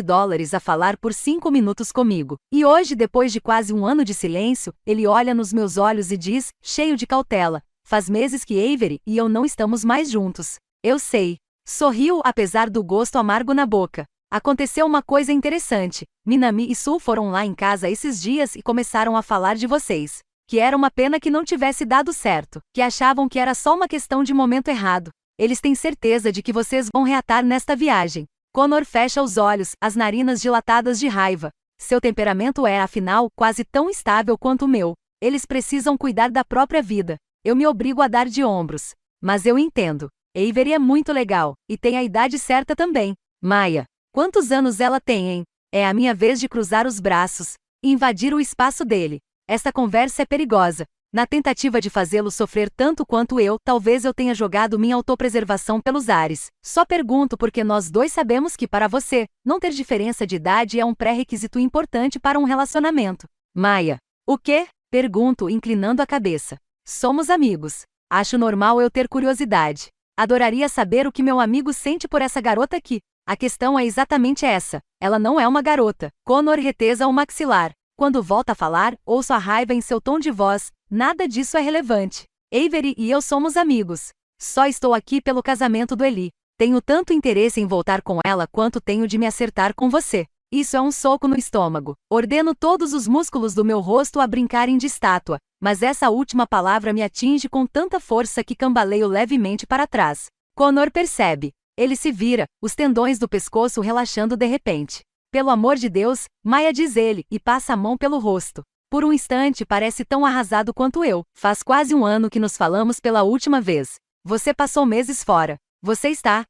[SPEAKER 1] a falar por 5 minutos comigo. E hoje, depois de quase um ano de silêncio, ele olha nos meus olhos e diz, cheio de cautela: faz meses que Avery e eu não estamos mais juntos. Eu sei. Sorriu apesar do gosto amargo na boca. Aconteceu uma coisa interessante. Minami e Sul foram lá em casa esses dias e começaram a falar de vocês. Que era uma pena que não tivesse dado certo. Que achavam que era só uma questão de momento errado. Eles têm certeza de que vocês vão reatar nesta viagem. Connor fecha os olhos, as narinas dilatadas de raiva. Seu temperamento é, afinal, quase tão estável quanto o meu. Eles precisam cuidar da própria vida. Eu me obrigo a dar de ombros. Mas eu entendo. Avery é muito legal. E tem a idade certa também. Maia. Quantos anos ela tem, hein? É a minha vez de cruzar os braços e invadir o espaço dele. Essa conversa é perigosa. Na tentativa de fazê-lo sofrer tanto quanto eu, talvez eu tenha jogado minha autopreservação pelos ares. Só pergunto porque nós dois sabemos que para você, não ter diferença de idade é um pré-requisito importante para um relacionamento. Maia. O quê? Pergunto, inclinando a cabeça. Somos amigos. Acho normal eu ter curiosidade. Adoraria saber o que meu amigo sente por essa garota aqui. A questão é exatamente essa. Ela não é uma garota. Connor retesa o maxilar. Quando volta a falar, ouço a raiva em seu tom de voz. Nada disso é relevante. Avery e eu somos amigos. Só estou aqui pelo casamento do Eli. Tenho tanto interesse em voltar com ela quanto tenho de me acertar com você. Isso é um soco no estômago. Ordeno todos os músculos do meu rosto a brincarem de estátua, mas essa última palavra me atinge com tanta força que cambaleio levemente para trás. Connor percebe. Ele se vira, os tendões do pescoço relaxando de repente. Pelo amor de Deus, Maia, diz ele, e passa a mão pelo rosto. Por um instante parece tão arrasado quanto eu. Faz quase um ano que nos falamos pela última vez. Você passou meses fora. Você está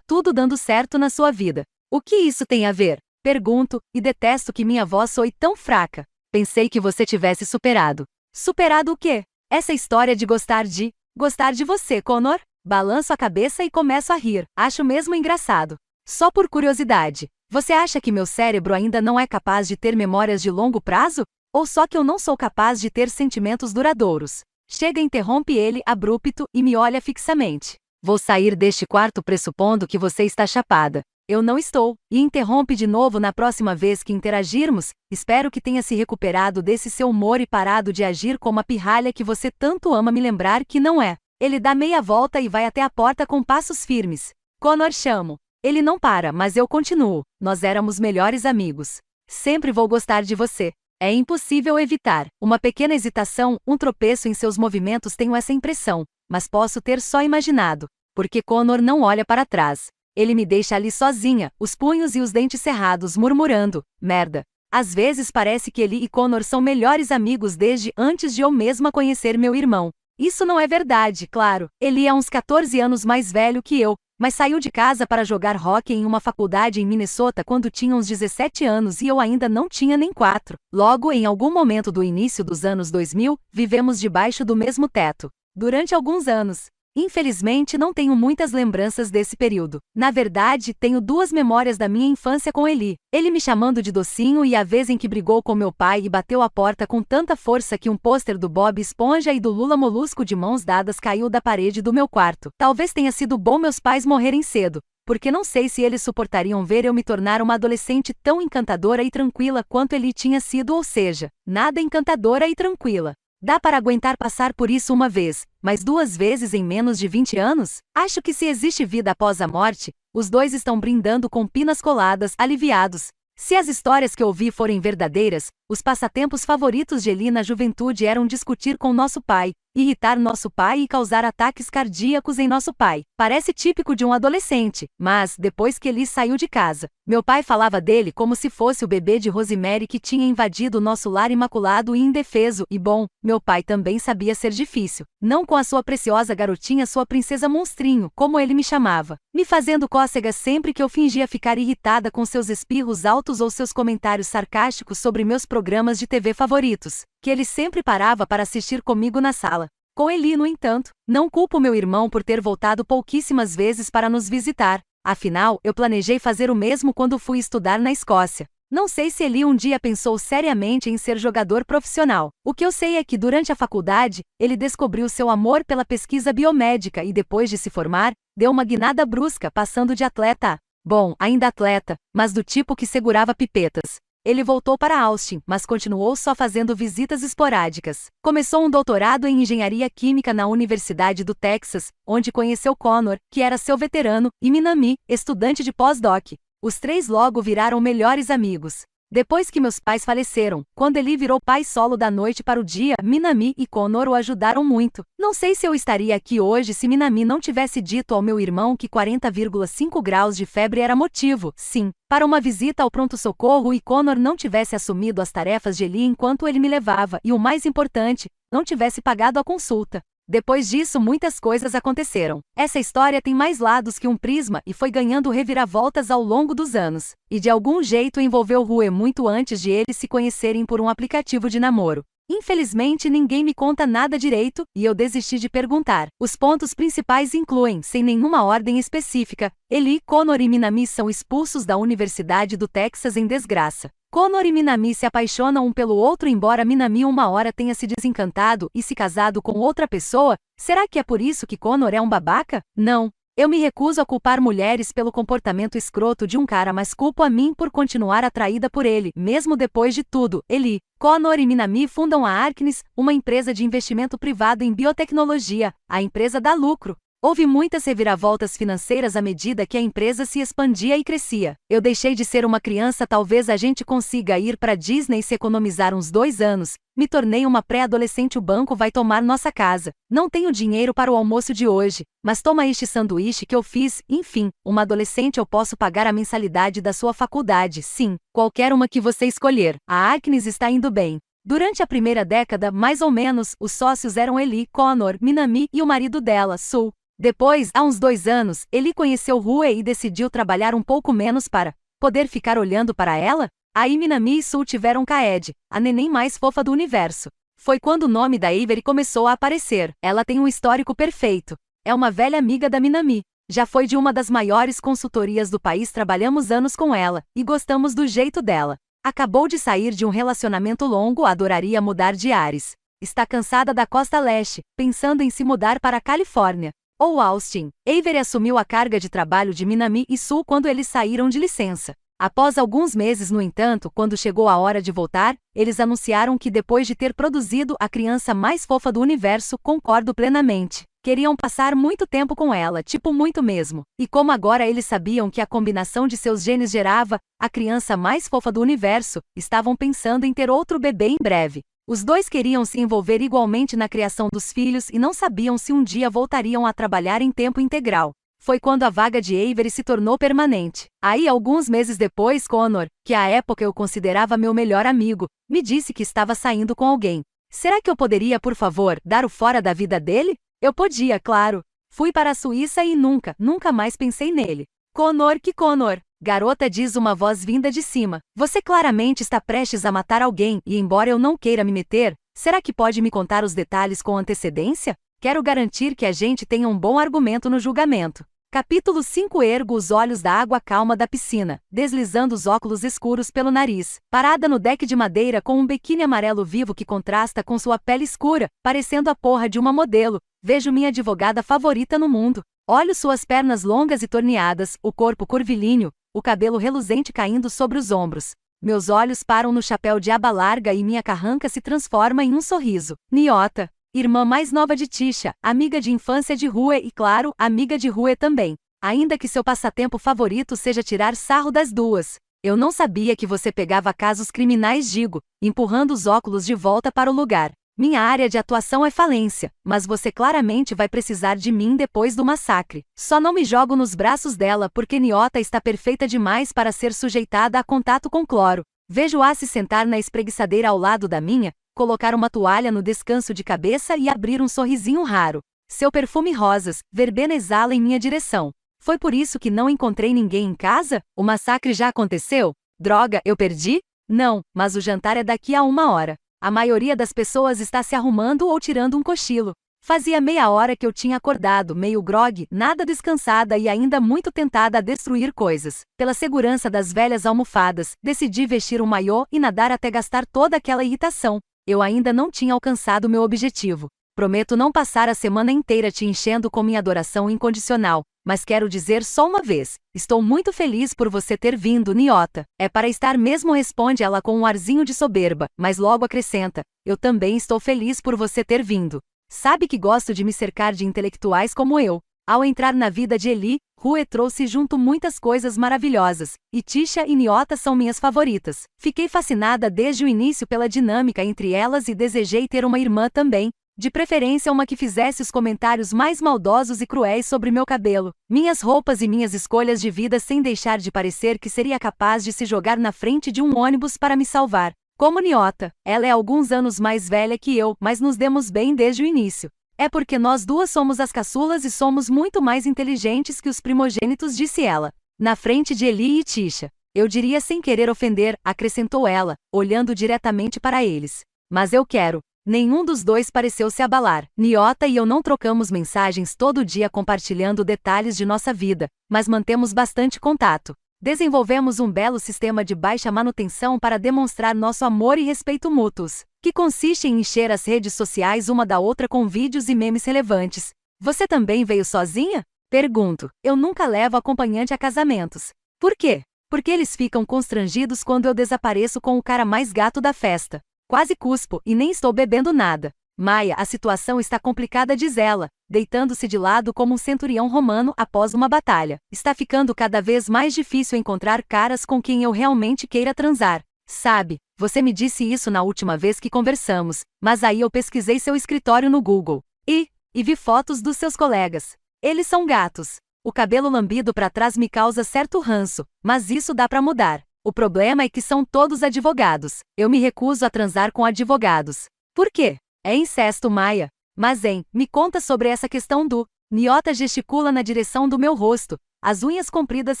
[SPEAKER 1] tudo dando certo na sua vida. O que isso tem a ver? Pergunto, e detesto que minha voz soe tão fraca. Pensei que você tivesse superado. Superado o quê? Essa história de gostar de você, Connor? Balanço a cabeça e começo a rir. Acho mesmo engraçado. Só por curiosidade. Você acha que meu cérebro ainda não é capaz de ter memórias de longo prazo? Ou só que eu não sou capaz de ter sentimentos duradouros? Chega, interrompe ele, abrupto, e me olha fixamente. Vou sair deste quarto pressupondo que você está chapada. Eu não estou, e interrompe de novo na próxima vez que interagirmos. Espero que tenha se recuperado desse seu humor e parado de agir como a pirralha que você tanto ama me lembrar que não é. Ele dá meia volta e vai até a porta com passos firmes. Connor, chamo. Ele não para, mas eu continuo. Nós éramos melhores amigos. Sempre vou gostar de você. É impossível evitar. Uma pequena hesitação, um tropeço em seus movimentos, tenho essa impressão. Mas posso ter só imaginado. Porque Connor não olha para trás. Ele me deixa ali sozinha, os punhos e os dentes cerrados, murmurando. Merda. Às vezes parece que ele e Connor são melhores amigos desde antes de eu mesma conhecer meu irmão. Isso não é verdade, claro. Ele é uns 14 anos mais velho que eu, mas saiu de casa para jogar hóquei em uma faculdade em Minnesota quando tinha uns 17 anos e eu ainda não tinha nem 4. Logo, em algum momento do início dos anos 2000, vivemos debaixo do mesmo teto. Durante alguns anos. Infelizmente não tenho muitas lembranças desse período. Na verdade, tenho 2 memórias da minha infância com Eli. Ele me chamando de docinho e a vez em que brigou com meu pai e bateu a porta com tanta força que um pôster do Bob Esponja e do Lula Molusco de mãos dadas caiu da parede do meu quarto. Talvez tenha sido bom meus pais morrerem cedo, porque não sei se eles suportariam ver eu me tornar uma adolescente tão encantadora e tranquila quanto Eli tinha sido, ou seja, nada encantadora e tranquila. Dá para aguentar passar por isso uma vez, mas 2 vezes em menos de 20 anos? Acho que se existe vida após a morte, os dois estão brindando com pinas coladas, aliviados. Se as histórias que ouvi forem verdadeiras, os passatempos favoritos de Eli na juventude eram discutir com nosso pai, irritar nosso pai e causar ataques cardíacos em nosso pai. Parece típico de um adolescente, mas, depois que Eli saiu de casa, meu pai falava dele como se fosse o bebê de Rosemary que tinha invadido nosso lar imaculado e indefeso, e bom, meu pai também sabia ser difícil. Não com a sua preciosa garotinha, sua princesa monstrinho, como ele me chamava, me fazendo cócegas sempre que eu fingia ficar irritada com seus espirros altos ou seus comentários sarcásticos sobre meus programas de TV favoritos, que ele sempre parava para assistir comigo na sala. Com Eli, no entanto, não culpo meu irmão por ter voltado pouquíssimas vezes para nos visitar. Afinal, eu planejei fazer o mesmo quando fui estudar na Escócia. Não sei se Eli um dia pensou seriamente em ser jogador profissional. O que eu sei é que durante a faculdade, ele descobriu seu amor pela pesquisa biomédica e depois de se formar, deu uma guinada brusca, passando de atleta a, bom, ainda atleta, mas do tipo que segurava pipetas. Ele voltou para Austin, mas continuou só fazendo visitas esporádicas. Começou um doutorado em engenharia química na Universidade do Texas, onde conheceu Connor, que era seu veterano, e Minami, estudante de pós-doc. Os 3 logo viraram melhores amigos. Depois que meus pais faleceram, quando Eli virou pai solo da noite para o dia, Minami e Connor o ajudaram muito. Não sei se eu estaria aqui hoje se Minami não tivesse dito ao meu irmão que 40,5 graus de febre era motivo, sim, para uma visita ao pronto-socorro e Connor não tivesse assumido as tarefas de Eli enquanto ele me levava e, o mais importante, não tivesse pagado a consulta. Depois disso, muitas coisas aconteceram. Essa história tem mais lados que um prisma e foi ganhando reviravoltas ao longo dos anos. E de algum jeito envolveu Rue muito antes de eles se conhecerem por um aplicativo de namoro. Infelizmente ninguém me conta nada direito, e eu desisti de perguntar. Os pontos principais incluem, sem nenhuma ordem específica, Eli, Connor e Minami são expulsos da Universidade do Texas em desgraça. Connor e Minami se apaixonam um pelo outro embora Minami uma hora tenha se desencantado e se casado com outra pessoa. Será que é por isso que Connor é um babaca? Não. Eu me recuso a culpar mulheres pelo comportamento escroto de um cara, mas culpo a mim por continuar atraída por ele, mesmo depois de tudo. Eli, Connor e Minami fundam a Arknis, uma empresa de investimento privado em biotecnologia. A empresa dá lucro. Houve muitas reviravoltas financeiras à medida que a empresa se expandia e crescia. Eu deixei de ser uma criança, talvez a gente consiga ir para Disney se economizar uns 2 anos. Me tornei uma pré-adolescente, o banco vai tomar nossa casa. Não tenho dinheiro para o almoço de hoje, mas toma este sanduíche que eu fiz. Enfim, uma adolescente, eu posso pagar a mensalidade da sua faculdade, sim, qualquer uma que você escolher. A Arknis está indo bem. Durante a primeira década, mais ou menos, os sócios eram Eli, Connor, Minami e o marido dela, Sul. Depois, há uns 2 anos, Eli conheceu Rue e decidiu trabalhar um pouco menos para poder ficar olhando para ela? Aí Minami e Sul tiveram Kaede, a neném mais fofa do universo. Foi quando o nome da Avery começou a aparecer. Ela tem um histórico perfeito. É uma velha amiga da Minami. Já foi de uma das maiores consultorias do país, trabalhamos anos com ela, e gostamos do jeito dela. Acabou de sair de um relacionamento longo, adoraria mudar de ares. Está cansada da costa leste, pensando em se mudar para a Califórnia. Ou Austin. Avery assumiu a carga de trabalho de Minami e Sul quando eles saíram de licença. Após alguns meses, no entanto, quando chegou a hora de voltar, eles anunciaram que depois de ter produzido a criança mais fofa do universo, concordo plenamente. Queriam passar muito tempo com ela, tipo muito mesmo. E como agora eles sabiam que a combinação de seus genes gerava a criança mais fofa do universo, estavam pensando em ter outro bebê em breve. Os dois queriam se envolver igualmente na criação dos filhos e não sabiam se um dia voltariam a trabalhar em tempo integral. Foi quando a vaga de Avery se tornou permanente. Aí, alguns meses depois, Connor, que à época eu considerava meu melhor amigo, me disse que estava saindo com alguém. Será que eu poderia, por favor, dar o fora da vida dele? Eu podia, claro. Fui para a Suíça e nunca mais pensei nele. Connor, que Connor? Garota, diz uma voz vinda de cima. Você claramente está prestes a matar alguém, e embora eu não queira me meter, será que pode me contar os detalhes com antecedência? Quero garantir que a gente tenha um bom argumento no julgamento. Capítulo 5. Ergo os olhos da água calma da piscina, deslizando os óculos escuros pelo nariz. Parada no deck de madeira com um biquíni amarelo vivo que contrasta com sua pele escura, parecendo a porra de uma modelo, vejo minha advogada favorita no mundo. Olho suas pernas longas e torneadas, o corpo curvilíneo, o cabelo reluzente caindo sobre os ombros. Meus olhos param no chapéu de aba larga e minha carranca se transforma em um sorriso. Nyota, irmã mais nova de Tisha, amiga de infância de Rue e, claro, amiga de Rue também. Ainda que seu passatempo favorito seja tirar sarro das duas. Eu não sabia que você pegava casos criminais, digo, empurrando os óculos de volta para o lugar. Minha área de atuação é falência, mas você claramente vai precisar de mim depois do massacre. Só não me jogo nos braços dela porque Nyota está perfeita demais para ser sujeitada a contato com cloro. Vejo-a se sentar na espreguiçadeira ao lado da minha, colocar uma toalha no descanso de cabeça e abrir um sorrisinho raro. Seu perfume rosas, verbena exala em minha direção. Foi por isso que não encontrei ninguém em casa? O massacre já aconteceu? Droga, eu perdi? Não, mas o jantar é daqui a 1 hora. A maioria das pessoas está se arrumando ou tirando um cochilo. Fazia meia hora que eu tinha acordado, meio grogue, nada descansada e ainda muito tentada a destruir coisas. Pela segurança das velhas almofadas, decidi vestir um maiô e nadar até gastar toda aquela irritação. Eu ainda não tinha alcançado meu objetivo. Prometo não passar a semana inteira te enchendo com minha adoração incondicional, mas quero dizer só uma vez, estou muito feliz por você ter vindo, Nyota. É para estar mesmo, responde ela com um arzinho de soberba, mas logo acrescenta, eu também estou feliz por você ter vindo. Sabe que gosto de me cercar de intelectuais como eu. Ao entrar na vida de Eli, Rue trouxe junto muitas coisas maravilhosas, e Tisha e Nyota são minhas favoritas. Fiquei fascinada desde o início pela dinâmica entre elas e desejei ter uma irmã também. De preferência uma que fizesse os comentários mais maldosos e cruéis sobre meu cabelo, minhas roupas e minhas escolhas de vida sem deixar de parecer que seria capaz de se jogar na frente de um ônibus para me salvar. Como Nyota, ela é alguns anos mais velha que eu, mas nos demos bem desde o início. É porque nós duas somos as caçulas e somos muito mais inteligentes que os primogênitos, disse ela. Na frente de Eli e Tisha. Eu diria sem querer ofender, acrescentou ela, olhando diretamente para eles. Mas eu quero. Nenhum dos dois pareceu se abalar. Nyota e eu não trocamos mensagens todo dia compartilhando detalhes de nossa vida, mas mantemos bastante contato. Desenvolvemos um belo sistema de baixa manutenção para demonstrar nosso amor e respeito mútuos, que consiste em encher as redes sociais uma da outra com vídeos e memes relevantes. Você também veio sozinha? Pergunto. Eu nunca levo acompanhante a casamentos. Por quê? Porque eles ficam constrangidos quando eu desapareço com o cara mais gato da festa. Quase cuspo e nem estou bebendo nada. Maia, a situação está complicada, diz ela, deitando-se de lado como um centurião romano após uma batalha. Está ficando cada vez mais difícil encontrar caras com quem eu realmente queira transar. Sabe, você me disse isso na última vez que conversamos, mas aí eu pesquisei seu escritório no Google. E vi fotos dos seus colegas. Eles são gatos. O cabelo lambido para trás me causa certo ranço, mas isso dá para mudar. O problema é que são todos advogados. Eu me recuso a transar com advogados. Por quê? É incesto, Maia. Mas, me conta sobre essa questão do... Nyota gesticula na direção do meu rosto, as unhas compridas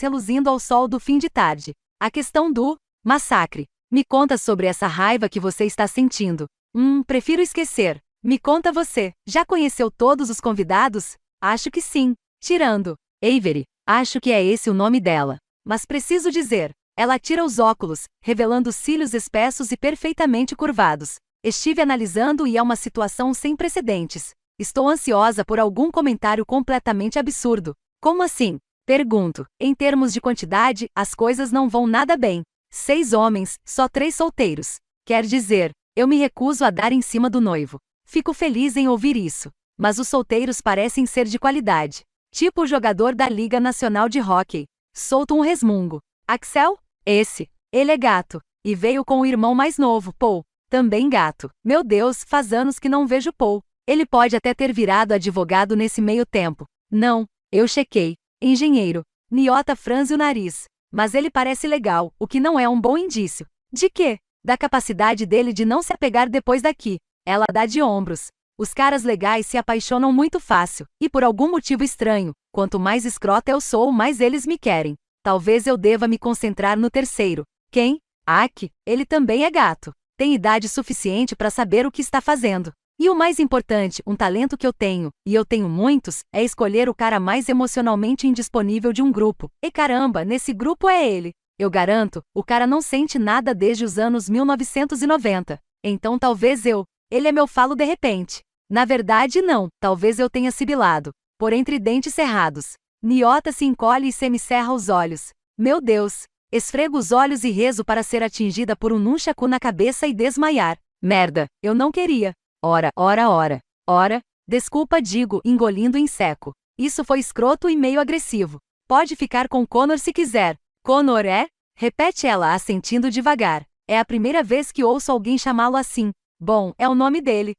[SPEAKER 1] reluzindo ao sol do fim de tarde. A questão do... massacre. Me conta sobre essa raiva que você está sentindo. Prefiro esquecer. Me conta você. Já conheceu todos os convidados? Acho que sim. Tirando Avery. Acho que é esse o nome dela. Mas preciso dizer... Ela tira os óculos, revelando cílios espessos e perfeitamente curvados. Estive analisando e é uma situação sem precedentes. Estou ansiosa por algum comentário completamente absurdo. Como assim? Pergunto. Em termos de quantidade, as coisas não vão nada bem. 6 homens, só 3 solteiros. Quer dizer, eu me recuso a dar em cima do noivo. Fico feliz em ouvir isso. Mas os solteiros parecem ser de qualidade. Tipo o jogador da Liga Nacional de Hóquei. Solto um resmungo. Axel? Ele é gato. E veio com o irmão mais novo, Paul. Também gato. Meu Deus, faz anos que não vejo Paul. Ele pode até ter virado advogado nesse meio tempo. Não, eu chequei. Engenheiro. Nyota franze o nariz. Mas ele parece legal, o que não é um bom indício. De quê? Da capacidade dele de não se apegar depois daqui. Ela dá de ombros. Os caras legais se apaixonam muito fácil. E por algum motivo estranho, quanto mais escrota eu sou, mais eles me querem. Talvez eu deva me concentrar no terceiro. Quem? Aki. Ele também é gato. Tem idade suficiente para saber o que está fazendo. E o mais importante, um talento que eu tenho, e eu tenho muitos, é escolher o cara mais emocionalmente indisponível de um grupo. E caramba, nesse grupo é ele. Eu garanto, o cara não sente nada desde os anos 1990. Então talvez ele é meu falo de repente. Na verdade não, talvez eu tenha sibilado. Por entre dentes cerrados. Nyota se encolhe e semicerra os olhos. Meu Deus! Esfrego os olhos e rezo para ser atingida por um nunchaku na cabeça e desmaiar. Merda, eu não queria. Ora. Desculpa, digo, engolindo em seco. Isso foi escroto e meio agressivo. Pode ficar com Connor se quiser. Connor é? Repete ela, assentindo devagar. É a primeira vez que ouço alguém chamá-lo assim. Bom, é o nome dele.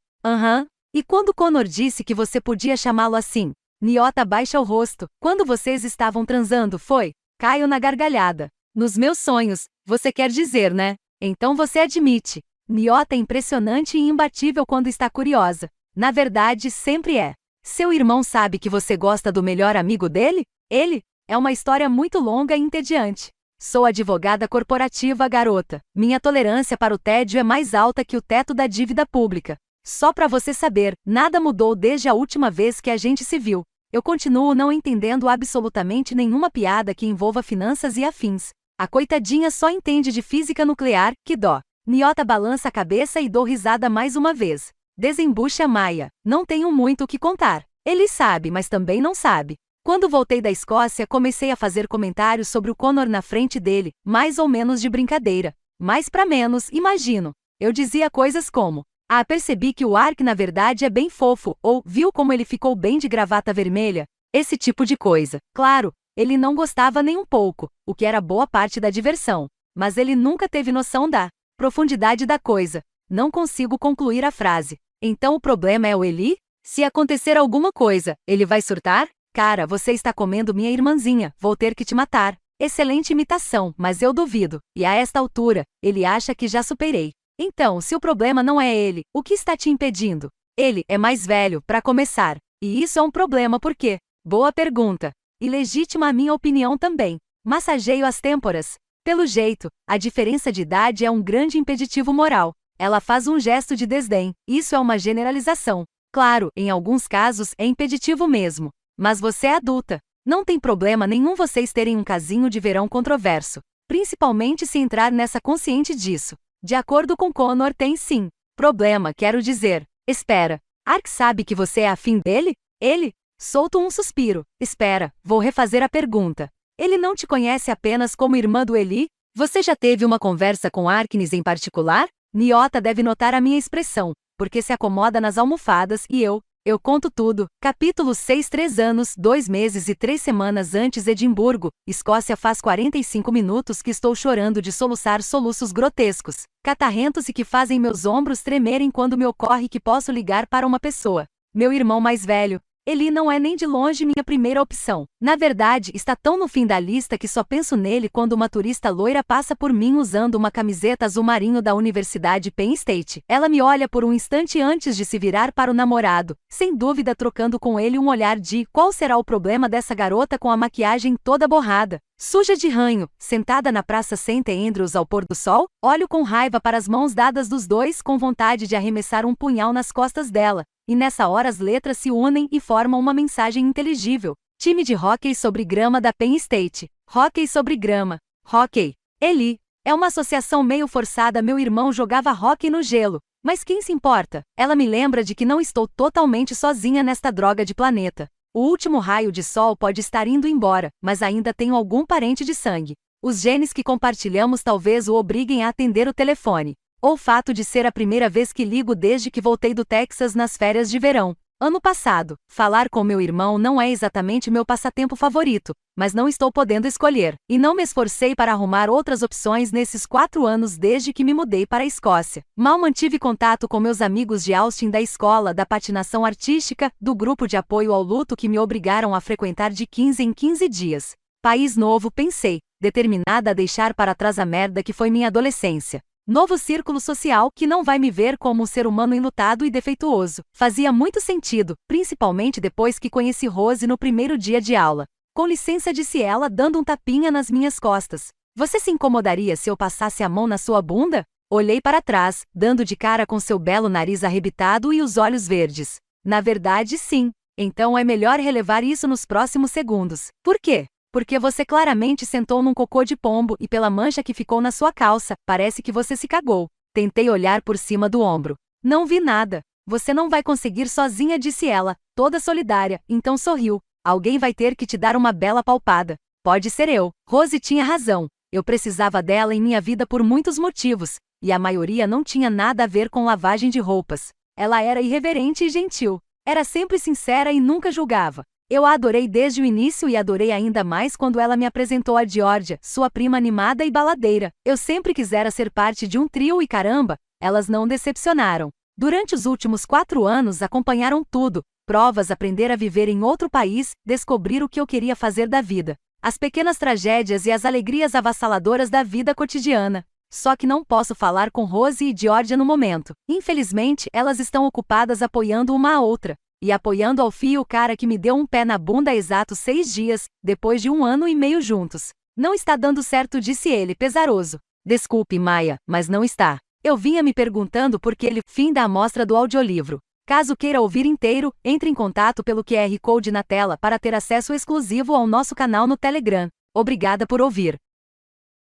[SPEAKER 1] E quando Connor disse que você podia chamá-lo assim? Nyota baixa o rosto. Quando vocês estavam transando, foi? Caio na gargalhada. Nos meus sonhos, você quer dizer, né? Então você admite. Nyota é impressionante e imbatível quando está curiosa. Na verdade, sempre é. Seu irmão sabe que você gosta do melhor amigo dele? Ele? É uma história muito longa e entediante. Sou advogada corporativa, garota. Minha tolerância para o tédio é mais alta que o teto da dívida pública. Só pra você saber, nada mudou desde a última vez que a gente se viu. Eu continuo não entendendo absolutamente nenhuma piada que envolva finanças e afins. A coitadinha só entende de física nuclear, que dó. Nyota balança a cabeça e dou risada mais uma vez. Desembucha Maia. Não tenho muito o que contar. Ele sabe, mas também não sabe. Quando voltei da Escócia, comecei a fazer comentários sobre o Connor na frente dele, mais ou menos de brincadeira. Mais pra menos, imagino. Eu dizia coisas como: percebi que o Ark na verdade é bem fofo, ou viu como ele ficou bem de gravata vermelha? Esse tipo de coisa. Claro, ele não gostava nem um pouco, o que era boa parte da diversão. Mas ele nunca teve noção da profundidade da coisa. Não consigo concluir a frase. Então o problema é o Eli? Se acontecer alguma coisa, ele vai surtar? Cara, você está comendo minha irmãzinha, vou ter que te matar. Excelente imitação, mas eu duvido. E a esta altura, ele acha que já superei. Então, se o problema não é ele, o que está te impedindo? Ele é mais velho, para começar. E isso é um problema porque... Boa pergunta. E legítima a minha opinião também. Massageio as têmporas. Pelo jeito, a diferença de idade é um grande impeditivo moral. Ela faz um gesto de desdém. Isso é uma generalização. Claro, em alguns casos é impeditivo mesmo. Mas você é adulta. Não tem problema nenhum vocês terem um casinho de verão controverso. Principalmente se entrar nessa consciente disso. De acordo com Connor, tem sim. Problema, quero dizer. Espera. Ark sabe que você é afim dele? Ele? Solto um suspiro. Espera, vou refazer a pergunta. Ele não te conhece apenas como irmã do Eli? Você já teve uma conversa com Arknis em particular? Niota deve notar a minha expressão, porque se acomoda nas almofadas e eu conto tudo. Capítulo 6. 3 anos, 2 meses e 3 semanas antes Edimburgo, Escócia. Faz 45 minutos que estou chorando de soluçar soluços grotescos, catarrentos e que fazem meus ombros tremerem quando me ocorre que posso ligar para uma pessoa. Meu irmão mais velho. Eli não é nem de longe minha primeira opção. Na verdade, está tão no fim da lista que só penso nele quando uma turista loira passa por mim usando uma camiseta azul marinho da Universidade Penn State. Ela me olha por um instante antes de se virar para o namorado, sem dúvida trocando com ele um olhar de qual será o problema dessa garota com a maquiagem toda borrada, suja de ranho, sentada na praça St. Andrews ao pôr do sol. Olho com raiva para as mãos dadas dos dois, com vontade de arremessar um punhal nas costas dela. E nessa hora as letras se unem e formam uma mensagem inteligível. Time de hóquei sobre grama da Penn State. Hóquei sobre grama. Hóquei. Eli. É uma associação meio forçada. Meu irmão jogava hóquei no gelo. Mas quem se importa? Ela me lembra de que não estou totalmente sozinha nesta droga de planeta. O último raio de sol pode estar indo embora, mas ainda tenho algum parente de sangue. Os genes que compartilhamos talvez o obriguem a atender o telefone. Ou o fato de ser a primeira vez que ligo desde que voltei do Texas nas férias de verão. Ano passado, falar com meu irmão não é exatamente meu passatempo favorito, mas não estou podendo escolher, e não me esforcei para arrumar outras opções nesses 4 anos desde que me mudei para a Escócia. Mal mantive contato com meus amigos de Austin da escola, da patinação artística, do grupo de apoio ao luto que me obrigaram a frequentar de 15 em 15 dias. País novo, pensei, determinada a deixar para trás a merda que foi minha adolescência. Novo círculo social que não vai me ver como um ser humano enlutado e defeituoso. Fazia muito sentido, principalmente depois que conheci Rose no primeiro dia de aula. Com licença, disse ela, dando um tapinha nas minhas costas. Você se incomodaria se eu passasse a mão na sua bunda? Olhei para trás, dando de cara com seu belo nariz arrebitado e os olhos verdes. Na verdade, sim. Então é melhor relevar isso nos próximos segundos. Por quê? Porque você claramente sentou num cocô de pombo e pela mancha que ficou na sua calça, parece que você se cagou. Tentei olhar por cima do ombro. Não vi nada. Você não vai conseguir sozinha, disse ela, toda solidária, então sorriu. Alguém vai ter que te dar uma bela palpada. Pode ser eu. Rose tinha razão. Eu precisava dela em minha vida por muitos motivos, e a maioria não tinha nada a ver com lavagem de roupas. Ela era irreverente e gentil. Era sempre sincera e nunca julgava. Eu a adorei desde o início e adorei ainda mais quando ela me apresentou a Georgia, sua prima animada e baladeira. Eu sempre quisera ser parte de um trio e caramba, elas não decepcionaram. Durante os últimos 4 anos acompanharam tudo, provas, aprender a viver em outro país, descobrir o que eu queria fazer da vida. As pequenas tragédias e as alegrias avassaladoras da vida cotidiana. Só que não posso falar com Rose e Georgia no momento. Infelizmente, elas estão ocupadas apoiando uma a outra. E apoiando ao fio o cara que me deu um pé na bunda há exatos 6 dias, depois de 1 ano e meio juntos. Não está dando certo, disse ele, pesaroso. Desculpe, Maia, mas não está. Eu vinha me perguntando por que ele... Fim da amostra do audiolivro. Caso queira ouvir inteiro, entre em contato pelo QR Code na tela para ter acesso exclusivo ao nosso canal no Telegram. Obrigada por ouvir.